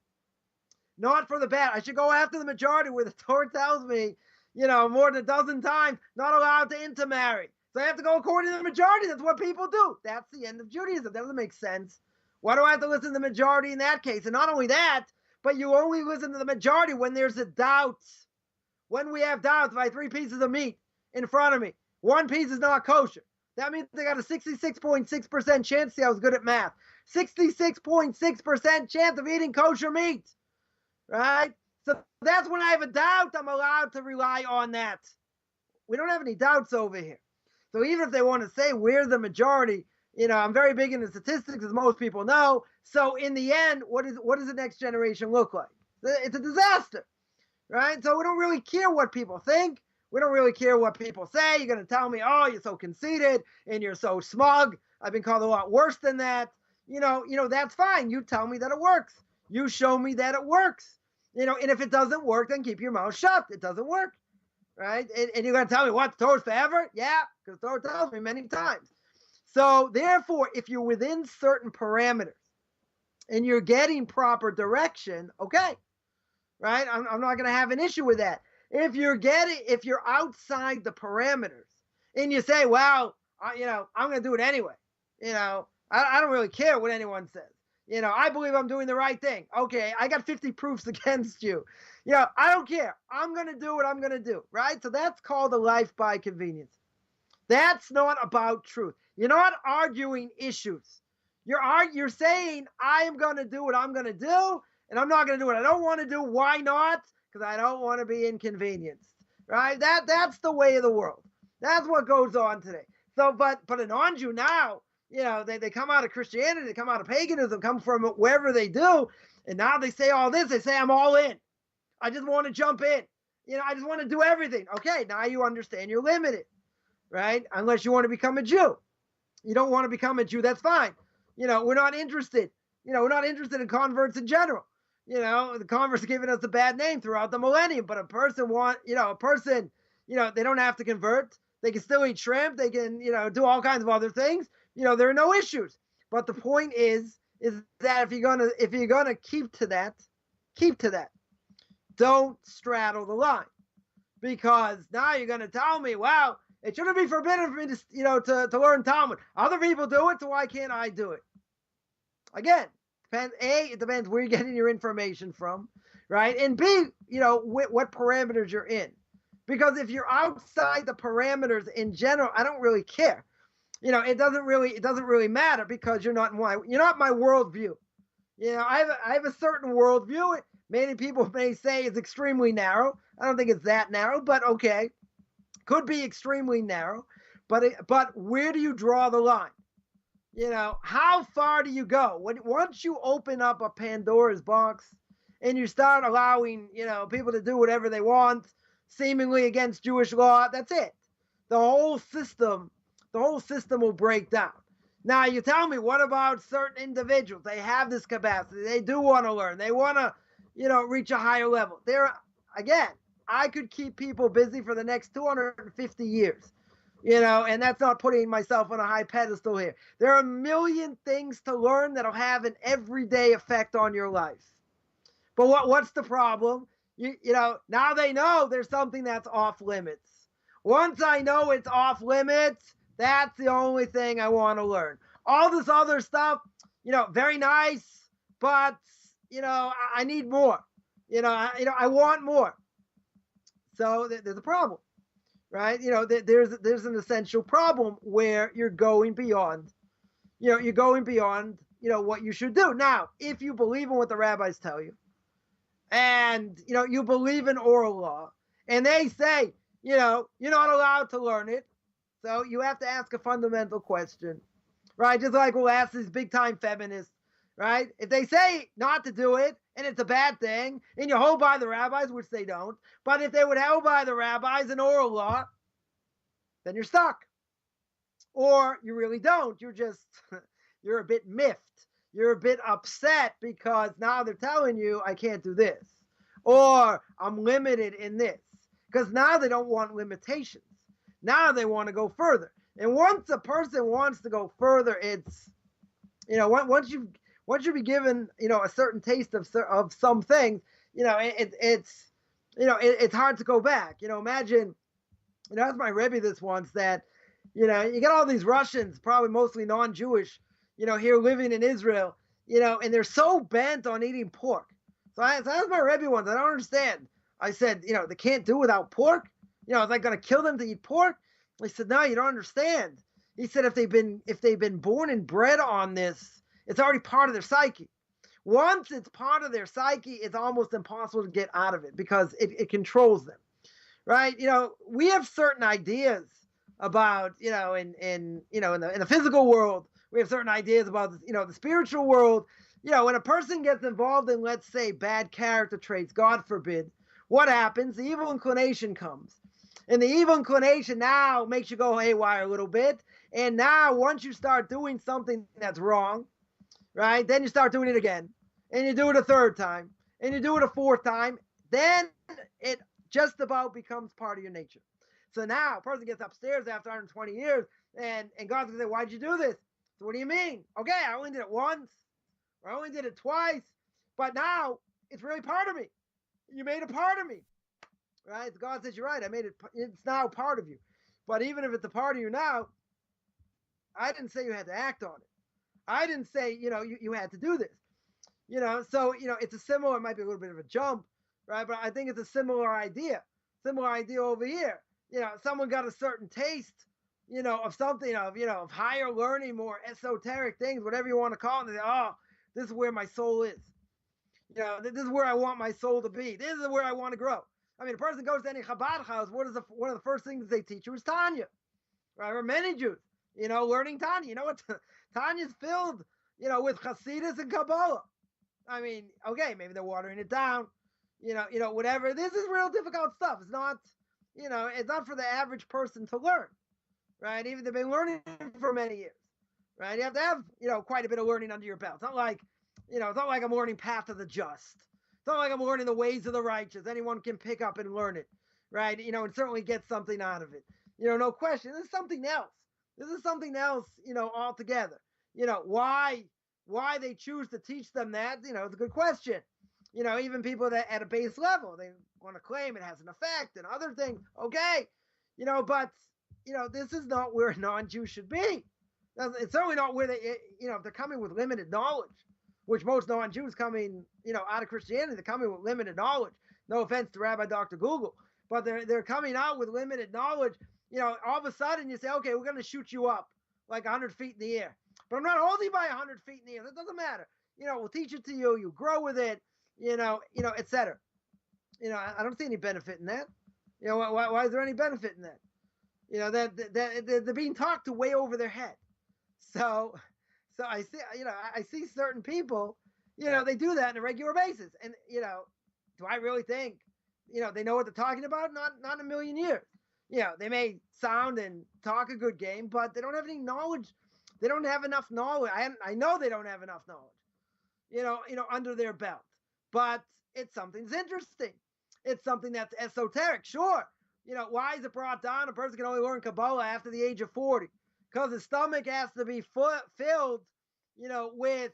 not for the bad. I should go after the majority where the Torah tells me, more than a dozen times, not allowed to intermarry. So I have to go according to the majority. That's what people do. That's the end of Judaism. That doesn't make sense. Why do I have to listen to the majority in that case? And not only that, but you only listen to the majority when there's a doubt. When we have doubts, if I have 3 pieces of meat in front of me, 1 piece is not kosher. That means they got a 66.6% chance. See, I was good at math. 66.6% chance of eating kosher meat, right? So that's when I have a doubt, I'm allowed to rely on that. We don't have any doubts over here. So even if they want to say we're the majority, I'm very big into statistics, as most people know. So in the end, what does the next generation look like? It's a disaster, right? So we don't really care what people think. We don't really care what people say. You're going to tell me, oh, you're so conceited and you're so smug. I've been called a lot worse than that. That's fine. You tell me that it works. You show me that it works. And if it doesn't work, then keep your mouth shut. It doesn't work, right? And you're going to tell me, what, the Torah's forever? Yeah, because the Torah tells me many times. So therefore, if you're within certain parameters and you're getting proper direction, okay, right? I'm not going to have an issue with that. If you're outside the parameters and you say, well, I'm going to do it anyway. I don't really care what anyone says. I believe I'm doing the right thing. Okay, I got 50 proofs against you. I don't care. I'm going to do what I'm going to do, right? So that's called a life by convenience. That's not about truth. You're not arguing issues. You're saying, I am going to do what I'm going to do, and I'm not going to do what I don't want to do. Why not? Because I don't want to be inconvenienced, right? That's the way of the world. That's what goes on today. So, but an non-Jew now, they come out of Christianity, they come out of paganism, come from wherever they do, and now they say all this. They say, I'm all in. I just want to jump in. I just want to do everything. Okay, now you understand you're limited, right? Unless you want to become a Jew. You don't want to become a Jew, that's fine. We're not interested. We're not interested in converts in general. The converts are giving us a bad name throughout the millennium, but they don't have to convert. They can still eat shrimp. They can, do all kinds of other things. There are no issues. But the point is that if you're gonna keep to that. Don't straddle the line, because now you're gonna tell me, wow, it shouldn't be forbidden for me to learn Talmud. Other people do it, so why can't I do it? Again, it depends where you're getting your information from, right? And B, what parameters you're in. Because if you're outside the parameters in general, I don't really care. It doesn't really matter, because you're not my worldview. I have a certain worldview. Many people may say it's extremely narrow. I don't think it's that narrow, but okay. Could be extremely narrow, but where do you draw the line? How far do you go? Once you open up a Pandora's box and you start allowing, people to do whatever they want, seemingly against Jewish law, that's it. The whole system will break down. Now you tell me, what about certain individuals? They have this capacity. They do want to learn. They want to, reach a higher level. Again, I could keep people busy for the next 250 years. And that's not putting myself on a high pedestal here. There are a million things to learn that'll have an everyday effect on your life. But what's the problem? Now they know there's something that's off limits. Once I know it's off limits, that's the only thing I want to learn. All this other stuff, very nice, but, I need more. I want more. So there's a problem, right? There's an essential problem where you're going beyond, what you should do. Now, if you believe in what the rabbis tell you, and you believe in oral law, and they say, you're not allowed to learn it, so you have to ask a fundamental question, right? Just like we'll ask these big time feminists, right? If they say not to do it and it's a bad thing, and you hold by the rabbis, which they don't, but if they would hold by the rabbis in oral law, then you're stuck. Or you really don't. You're a bit miffed. You're a bit upset because now they're telling you I can't do this, or I'm limited in this, because now they don't want limitations. Now they want to go further. And once a person wants to go further, it's, once you be given, a certain taste of some things, it's hard to go back. Imagine, that's my Rebbe this once, that, you got all these Russians, probably mostly non-Jewish, here living in Israel, and they're so bent on eating pork. So I asked my Rebbe once, I don't understand. I said, they can't do without pork? Is that going to kill them to eat pork? He said, no, you don't understand. He said, if they've been born and bred on this, it's already part of their psyche. Once it's part of their psyche, it's almost impossible to get out of it because it controls them, right? We have certain ideas about, in the physical world. We have certain ideas about, the spiritual world. When a person gets involved in, let's say, bad character traits, God forbid, what happens? The evil inclination comes. And the evil inclination now makes you go haywire a little bit. And now once you start doing something that's wrong, right, then you start doing it again. And you do it a third time. And you do it a fourth time. Then it just about becomes part of your nature. So now a person gets upstairs after 120 years and God's going to say, why'd you do this? So what do you mean? Okay, I only did it once. Or I only did it twice. But now it's really part of me. You made a part of me. Right? God says, you're right. I made it. It's now part of you. But even if it's a part of you now, I didn't say you had to act on it. I didn't say, you had to do this. So, it's a similar, it might be a little bit of a jump, right? But I think it's a similar idea over here. Someone got a certain taste, of something, of higher learning, more esoteric things, whatever you want to call it. And they say, oh, this is where my soul is. This is where I want my soul to be. This is where I want to grow. I mean, a person goes to any Chabad house, one of the first things they teach you is Tanya, right? Or many Jews, learning Tanya. What Tanya's filled, with Hasidus and Kabbalah. I mean, okay, maybe they're watering it down, whatever. This is real difficult stuff. It's not, it's not for the average person to learn, right? Even they've been learning for many years, right? You have to have, quite a bit of learning under your belt. It's not like, it's not like I'm learning Path of the Just. It's not like I'm learning the ways of the righteous. Anyone can pick up and learn it, right? And certainly get something out of it. No question. This is something else. This is something else, altogether. Why they choose to teach them that, it's a good question. Even people that at a base level, they want to claim it has an effect and other things. Okay. But, this is not where a non-Jew should be. It's certainly not where they, if they're coming with limited knowledge, which most non-Jews coming, out of Christianity, they're coming with limited knowledge. No offense to Rabbi Dr. Google, but they're coming out with limited knowledge. All of a sudden you say, okay, we're going to shoot you up like 100 feet in the air. But I'm not holding you by 100 feet in the air. That doesn't matter. We'll teach it to you. You grow with it, et cetera. I don't see any benefit in that. Why is there any benefit in that? That they're being talked to way over their head. So I see, I see certain people, they do that on a regular basis. And, do I really think, they know what they're talking about? Not in a million years. They may sound and talk a good game, but they don't have any knowledge. They don't have enough knowledge. I know they don't have enough knowledge, under their belt. But it's something that's interesting. It's something that's esoteric. Sure. Why is it brought down? A person can only learn Kabbalah after the age of 40. Because his stomach has to be filled, with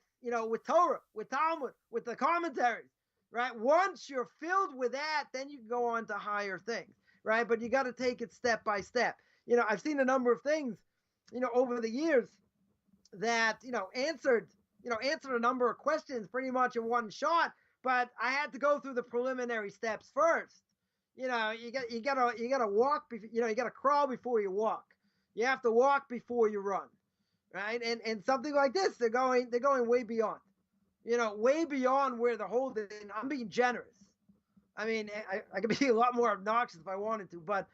Torah, with Talmud, with the commentaries, right? Once you're filled with that, then you can go on to higher things, right? But you got to take it step by step. I've seen a number of things, over the years that, answered a number of questions pretty much in one shot. but I had to go through the preliminary steps first. You gotta walk. You gotta crawl before you walk. You have to walk before you run, right? And something like this, they're going way beyond. Way beyond where they're holding. I'm being generous. I mean, I could be a lot more obnoxious if I wanted to, but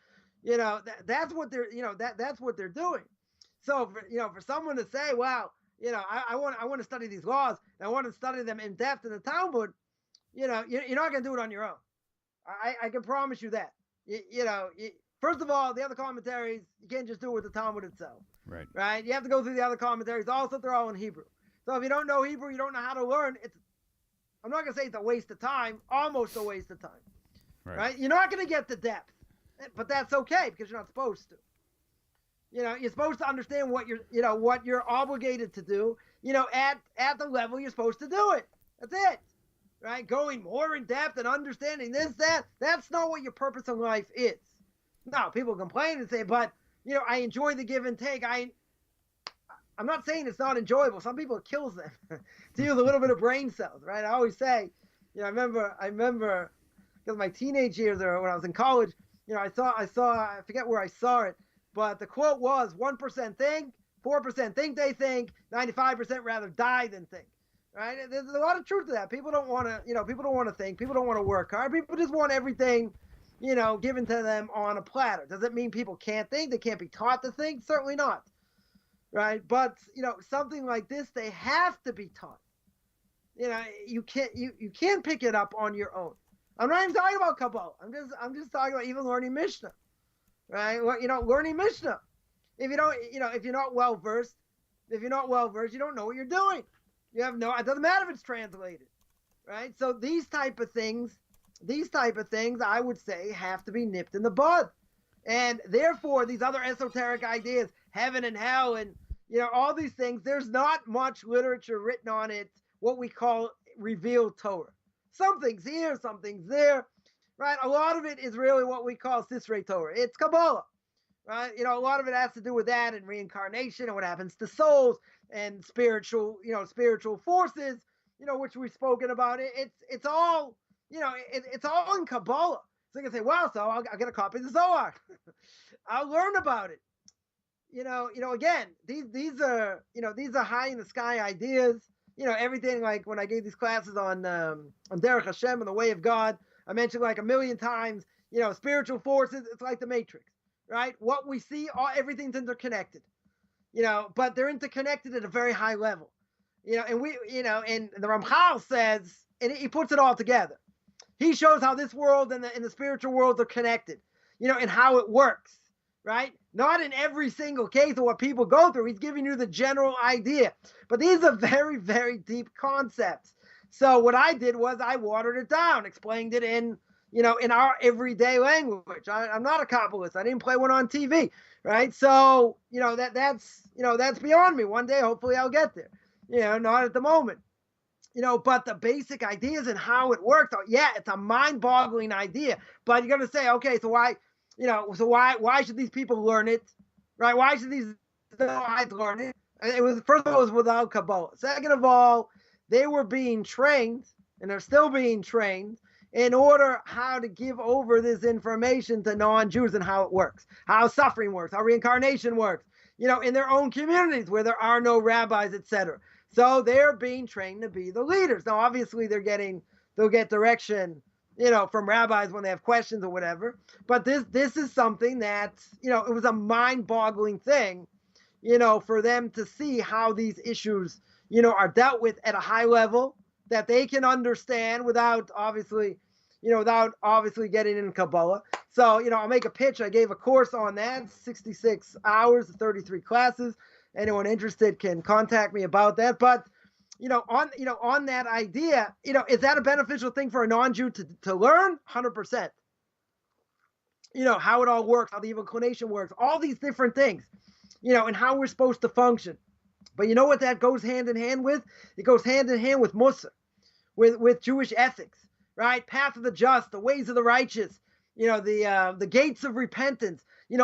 that's what they're that's what they're doing. So for someone to say, well, I want to study these laws, and I want to study them in depth in the Talmud, you're not going to do it on your own. I can promise you that. First of all, the other commentaries, you can't just do it with the Talmud itself. Right. You have to go through the other commentaries. Also, they're all in Hebrew. So if you don't know Hebrew, you don't know how to learn. I'm not going to say it's a waste of time, almost a waste of time. Right? You're not going to get the depth, but that's okay because you're not supposed to. You're supposed to understand what you're obligated to do, at the level you're supposed to do it. That's it. Right? Going more in depth and understanding this, that's not what your purpose in life is. Now, people complain and say, but, I enjoy the give and take. I'm not saying it's not enjoyable. Some people, it kills them to use a little bit of brain cells, right? I always say, I remember because my teenage years or when I was in college, I forget where I saw it, but the quote was 1% think, 4% think they think, 95% rather die than think. Right? There's a lot of truth to that. People don't want to, people don't want to think. People don't want to work hard. People just want everything, given to them on a platter. Does it mean people can't think? They can't be taught to think? Certainly not. Right? But, something like this, they have to be taught. You can't pick it up on your own. I'm not even talking about Kabbalah. I'm just talking about even learning Mishnah. Right? Learning Mishnah. If you're not well versed, you don't know what you're doing. It doesn't matter if it's translated, right? So these type of things, I would say, have to be nipped in the bud. And therefore, these other esoteric ideas, heaven and hell, and, all these things, there's not much literature written on it, what we call revealed Torah. Something's here, something's there, right? A lot of it is really what we call Sisrei Torah. It's Kabbalah, right? A lot of it has to do with that and reincarnation and what happens to souls and spiritual forces, which we've spoken about. It's all, it's all in Kabbalah. So you can say, well, so I'll get a copy of the Zohar. I'll learn about it. Again, these are high in the sky ideas. Everything like when I gave these classes on Derech Hashem and the way of God, I mentioned like a million times, spiritual forces. It's like the Matrix, right? What we see, everything's interconnected. But they're interconnected at a very high level, and and the Ramchal says, and he puts it all together. He shows how this world and the spiritual world are connected, and how it works, right? Not in every single case of what people go through. He's giving you the general idea, but these are very, very deep concepts. So what I did was I watered it down, explained it in our everyday language. I'm not a Kabbalist. I didn't play one on TV, right? So, that's beyond me. One day, hopefully I'll get there, not at the moment, but the basic ideas and how it works. Yeah, it's a mind-boggling idea, but you're going to say, okay, so why should these people learn it, right? Why should these guys learn it? It was, first of all, it was without Kabbalah. Second of all, they were being trained, and they're still being trained, in order how to give over this information to non-Jews and how it works, how suffering works, how reincarnation works, in their own communities where there are no rabbis, etc. So they're being trained to be the leaders. Now, obviously, they'll get direction, from rabbis when they have questions or whatever. But this is something that, it was a mind-boggling thing, for them to see how these issues, are dealt with at a high level that they can understand without obviously getting in Kabbalah. So, I'll make a pitch. I gave a course on that, 66 hours, 33 classes. Anyone interested can contact me about that. But, on that idea, is that a beneficial thing for a non-Jew to learn? 100%. How it all works, how the evil inclination works, all these different things, and how we're supposed to function. But you know what that goes hand in hand with? It goes hand in hand with Mussar, with Jewish ethics, right? Path of the just, the ways of the righteous, the gates of repentance.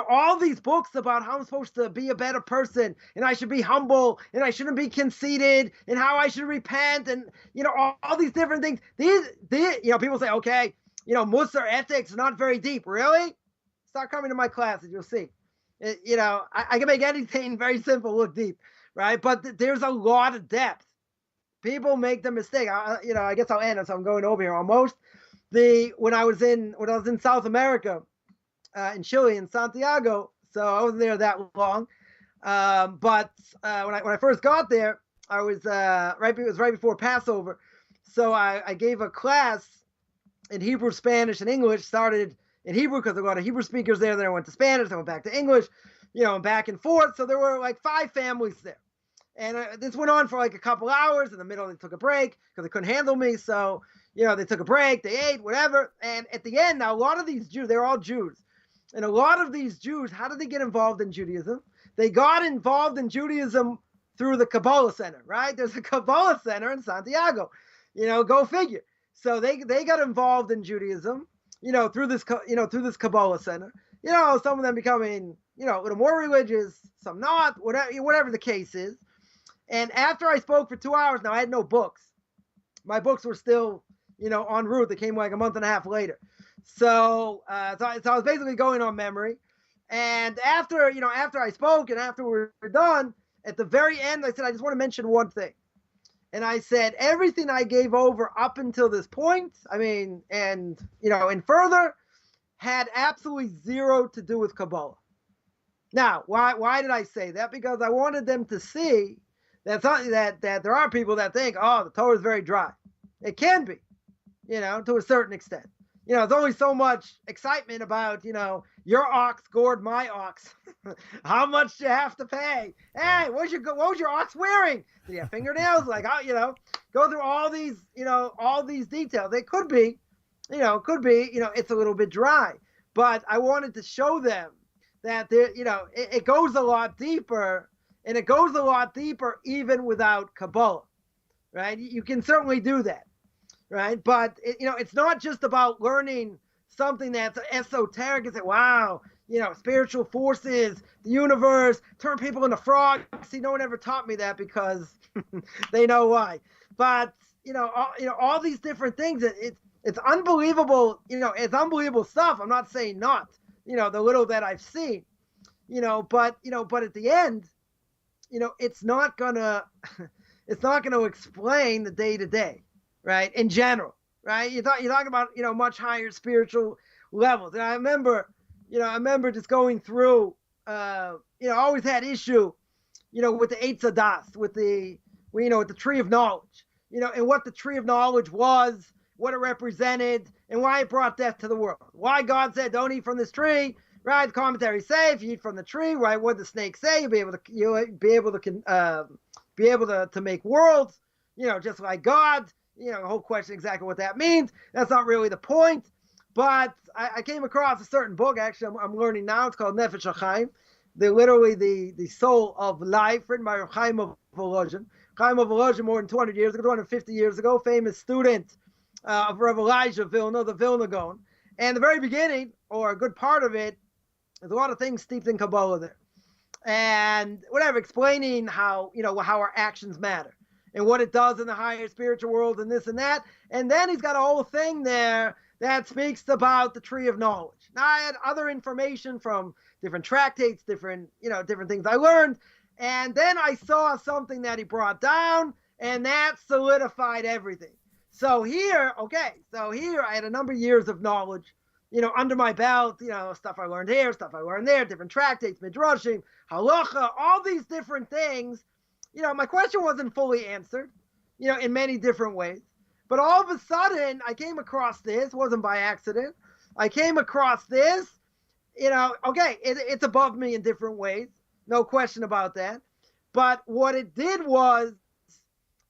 all these books about how I'm supposed to be a better person, and I should be humble, and I shouldn't be conceited, and how I should repent, and all these different things. These people say, okay, Musar ethics is not very deep. Really? Start coming to my classes, you'll see. I can make anything very simple look deep, right? But there's a lot of depth. People make the mistake. I guess I'll end, so I'm going over here almost. When I was in South America, in Chile, in Santiago, so I wasn't there that long. But when I first got there, I was it was right before Passover, so I gave a class in Hebrew, Spanish, and English. Started in Hebrew because there were a lot of Hebrew speakers there. Then I went to Spanish. I went back to English, and back and forth. So there were like 5 families there. And this went on for like a couple hours. In the middle, they took a break because they couldn't handle me. So, they took a break, they ate, whatever. And at the end, now a lot of these Jews, they're all Jews. And a lot of these Jews, how did they get involved in Judaism? They got involved in Judaism through the Kabbalah Center, right? There's a Kabbalah Center in Santiago. Go figure. So they got involved in Judaism, through this Kabbalah Center. Some of them becoming, a little more religious, some not, whatever the case is. And after I spoke for 2 hours, now I had no books. My books were still, en route. They came like a month and a half later. So I was basically going on memory. And after I spoke and after we were done, at the very end, I said, I just want to mention one thing. And I said, everything I gave over up until this point, and further, had absolutely zero to do with Kabbalah. Now, why did I say that? Because I wanted them to see that there are people that think, oh, the Torah is very dry. It can be, to a certain extent. There's only so much excitement about, your ox gored my ox. How much do you have to pay? Hey, what was your ox wearing? Did he have fingernails? Like, go through all these details. They could be, it's a little bit dry. But I wanted to show them that it goes a lot deeper, and it goes a lot deeper even without Kabbalah, right? You can certainly do that. Right. But, it's not just about learning something that's esoteric and say, wow, spiritual forces, the universe, turn people into frogs. See, no one ever taught me that because they know why. But, all these different things, it's unbelievable. It's unbelievable stuff. I'm not saying not, the little that I've seen, but at the end, it's not going to explain the day to day. Right, in general, right? You talk about much higher spiritual levels, and I remember just going through, I always had issue, with the Eitz Hadas, with the tree of knowledge, and what the tree of knowledge was, what it represented, and why it brought death to the world. Why God said, "Don't eat from this tree." Right? The commentaries say, if you eat from the tree, right? What did the snake say? You'll be able to make worlds, just like God. The whole question exactly what that means. That's not really the point. But I came across a certain book, actually, I'm learning now. It's called Nefesh HaChaim. They're literally the soul of life, written by Rabbi Chaim of Volozhin. Chaim of Volozhin, more than 200 years ago, 250 years ago, famous student of Rabbi Elijah Vilna, the Vilna Gaon. And the very beginning, or a good part of it, there's a lot of things steeped in Kabbalah there. And whatever, explaining how our actions matter. And what it does in the higher spiritual world and this and that. And then he's got a whole thing there that speaks about the tree of knowledge. Now, I had other information from different tractates, different things I learned. And then I saw something that he brought down, and that solidified everything. So here I had a number of years of knowledge, under my belt, stuff I learned here, stuff I learned there, different tractates, midrashim, halacha, all these different things. My question wasn't fully answered, in many different ways. But all of a sudden, I came across this. It wasn't by accident. I came across this. It's above me in different ways. No question about that. But what it did was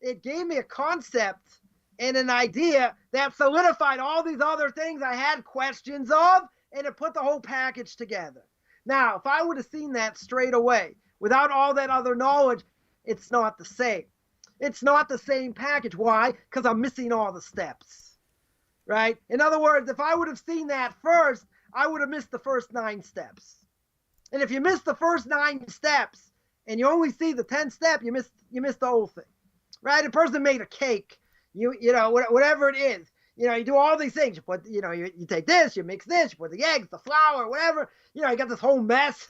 it gave me a concept and an idea that solidified all these other things I had questions of, and it put the whole package together. Now, if I would have seen that straight away, without all that other knowledge, it's not the same. It's not the same package. Why? Because I'm missing all the steps, right? In other words, if I would have seen that first, I would have missed the first 9 steps. And if you miss the first 9 steps and you only see the 10th step, you miss the whole thing, right? A person made a cake, you know, whatever it is, you know, you do all these things. You put, you know, you take this, you mix this, you put the eggs, the flour, whatever, you know, you got this whole mess,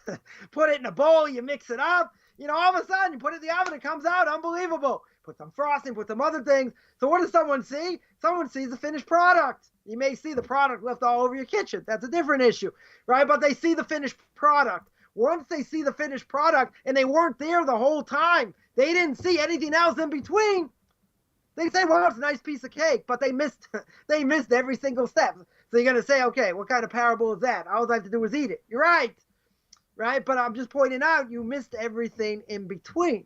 put it in a bowl, you mix it up, you know, all of a sudden you put it in the oven, it comes out unbelievable. Put some frosting, put some other things. So what does someone see? Someone sees the finished product. You may see the product left all over your kitchen. That's a different issue, right? But they see the finished product. Once they see the finished product and they weren't there the whole time, they didn't see anything else in between, they say, well, it's a nice piece of cake, but they missed every single step. So you're going to say, okay, what kind of parable is that? All I have to do is eat it. You're right? But I'm just pointing out you missed everything in between.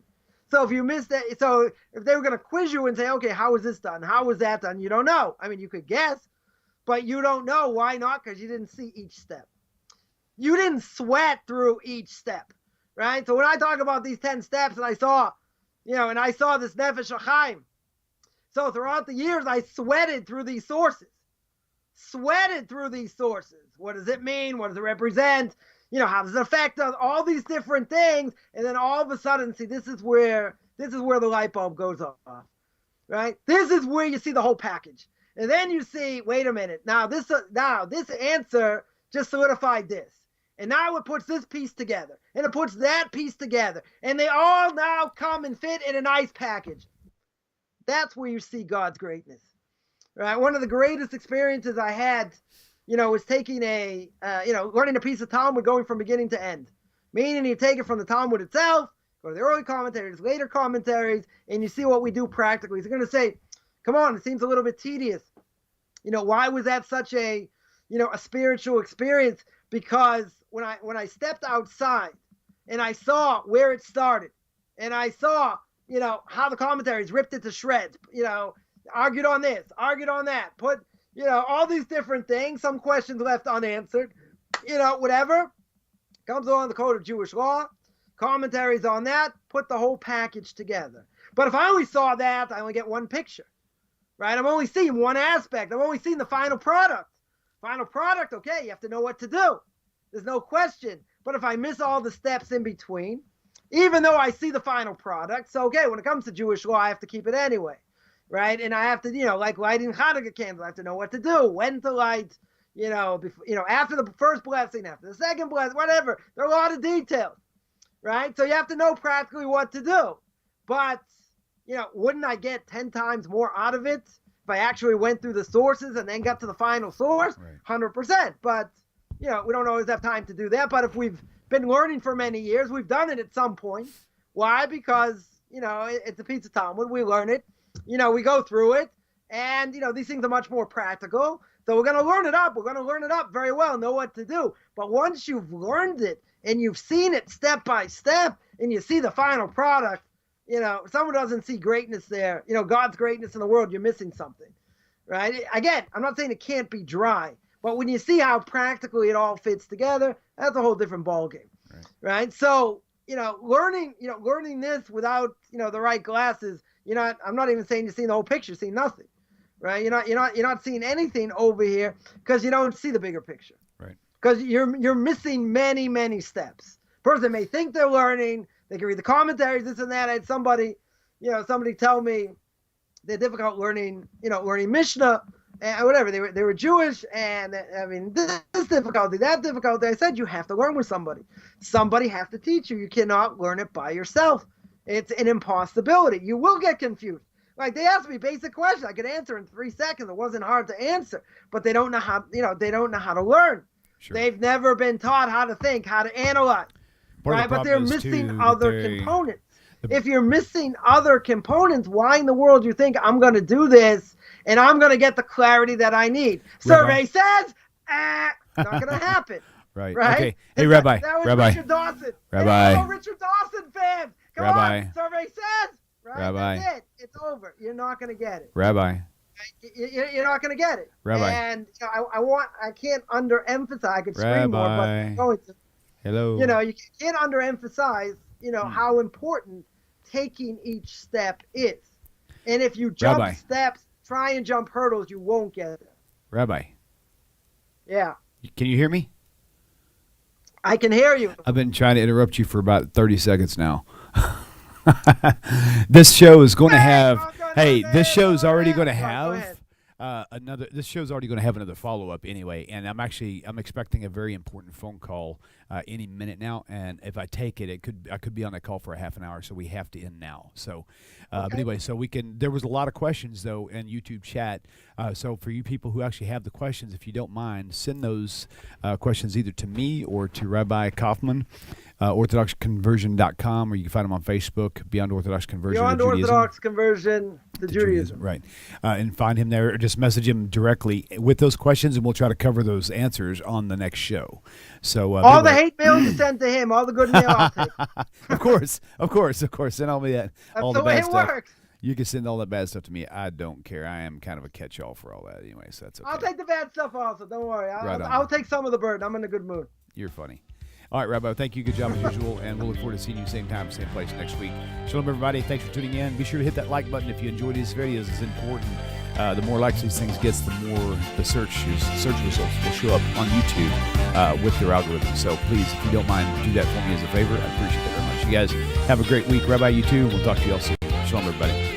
So if you missed it, so if they were going to quiz you and say, okay, how was this done? How was that done? You don't know. I mean, you could guess, but you don't know. Why not? Because you didn't see each step. You didn't sweat through each step, right? So when I talk about these 10 steps and I saw, you know, and I saw this Nefesh HaChaim, so throughout the years, I sweated through these sources. What does it mean? What does it represent? You know, how does it affect us? All these different things. And then all of a sudden, see, this is where the light bulb goes off, right? This is where you see the whole package. And then you see, wait a minute. Now this answer just solidified this. And now it puts this piece together. And it puts that piece together. And they all now come and fit in a nice package. That's where you see God's greatness, right? One of the greatest experiences I had, you know, was taking learning a piece of Talmud going from beginning to end. Meaning you take it from the Talmud itself, go to the early commentaries, later commentaries, and you see what we do practically. So you're going to say, come on, it seems a little bit tedious. You know, why was that such a spiritual experience? Because when I stepped outside and I saw where it started and I saw, you know, how the commentaries ripped it to shreds, you know, argued on this, argued on that, put, you know, all these different things, some questions left unanswered, you know, whatever. Comes along the code of Jewish law, commentaries on that, put the whole package together. But if I only saw that, I only get one picture, right? I'm only seeing one aspect. I'm only seeing the final product. Final product, okay, you have to know what to do. There's no question. But if I miss all the steps in between, even though I see the final product, so okay, when it comes to Jewish law, I have to keep it anyway, right? And I have to, you know, like lighting Hanukkah candles, I have to know what to do, when to light, you know, after the first blessing, after the second blessing, whatever. There are a lot of details, right? So you have to know practically what to do. But, you know, wouldn't I get 10 times more out of it if I actually went through the sources and then got to the final source? Right. 100%. But, you know, we don't always have time to do that. But if we've been learning for many years, we've done it at some point. Why? Because, you know, it's a piece of Talmud. We learn it. You know, we go through it. And, you know, these things are much more practical. So we're going to learn it up. We're going to learn it up very well, know what to do. But once you've learned it and you've seen it step by step and you see the final product, you know, if someone doesn't see greatness there, you know, God's greatness in the world, you're missing something, right? Again, I'm not saying it can't be dry, but when you see how practically it all fits together, that's a whole different ballgame, right? So, you know, learning this without, you know, the right glasses, I'm not even saying you're seeing the whole picture, you're seeing nothing. Right, you're not seeing anything over here because you don't see the bigger picture. Right, because you're missing many steps. Person may think they're learning, they can read the commentaries, this and that. I had somebody tell me they're difficult learning Mishnah and whatever. They were Jewish, and I mean this difficulty, that difficulty. I said you have to learn with somebody. Somebody has to teach you. You cannot learn it by yourself. It's an impossibility. You will get confused. Like they asked me basic questions, I could answer in 3 seconds. It wasn't hard to answer, but they don't know how. They don't know how to learn. Sure. They've never been taught how to think, how to analyze, right? But they're missing other components. If you're missing other components, why in the world you think I'm going to do this and I'm going to get the clarity that I need? Survey says, not going to happen. Right. Okay. Hey, Rabbi. That was Rabbi. Richard Dawson. Rabbi. Hey, Richard Dawson fans. Come Rabbi. on. Survey says. Right? Rabbi. That's it. It's over. You're not going to get it. Rabbi. You're not going to get it. Rabbi. And I can't underemphasize. I could scream more, but I'm going to. Hello. You can't underemphasize, how important taking each step is. And if you jump steps, try and jump hurdles, you won't get it. Rabbi. Yeah. Can you hear me? I can hear you. I've been trying to interrupt you for about 30 seconds now. This show is going to have. Hey, this show is already going to have another. This show's already going to have another follow-up anyway, and I'm expecting a very important phone call any minute now. And if I take it, I could be on that call for a half an hour, so we have to end now. So, but anyway, so we can. There was a lot of questions though in YouTube chat. So for you people who actually have the questions, if you don't mind, send those questions either to me or to Rabbi Coffman. OrthodoxConversion.com, or you can find them on Facebook, Beyond Orthodox Conversion Beyond to Judaism. Orthodox Conversion to Judaism. Right. And find him there, or just message him directly with those questions, and we'll try to cover those answers on the next show. So all the hate mail you send to him, all the good mail I'll take. Of course. Send all me that. That's all the way bad it stuff. works. You can send all that bad stuff to me. I don't care. I am kind of a catch-all for all that anyway, so that's okay. I'll take the bad stuff also. Don't worry. I'll take some of the burden. I'm in a good mood. You're funny. All right, Rabbi, thank you. Good job as usual, and we'll look forward to seeing you same time, same place next week. Shalom, everybody. Thanks for tuning in. Be sure to hit that like button if you enjoyed these videos. It's important. The more likes these things gets, the more the search results will show up on YouTube with their algorithm. So please, if you don't mind, do that for me as a favor. I appreciate that very much. You guys have a great week. Rabbi, you too. We'll talk to you all soon. Shalom, everybody.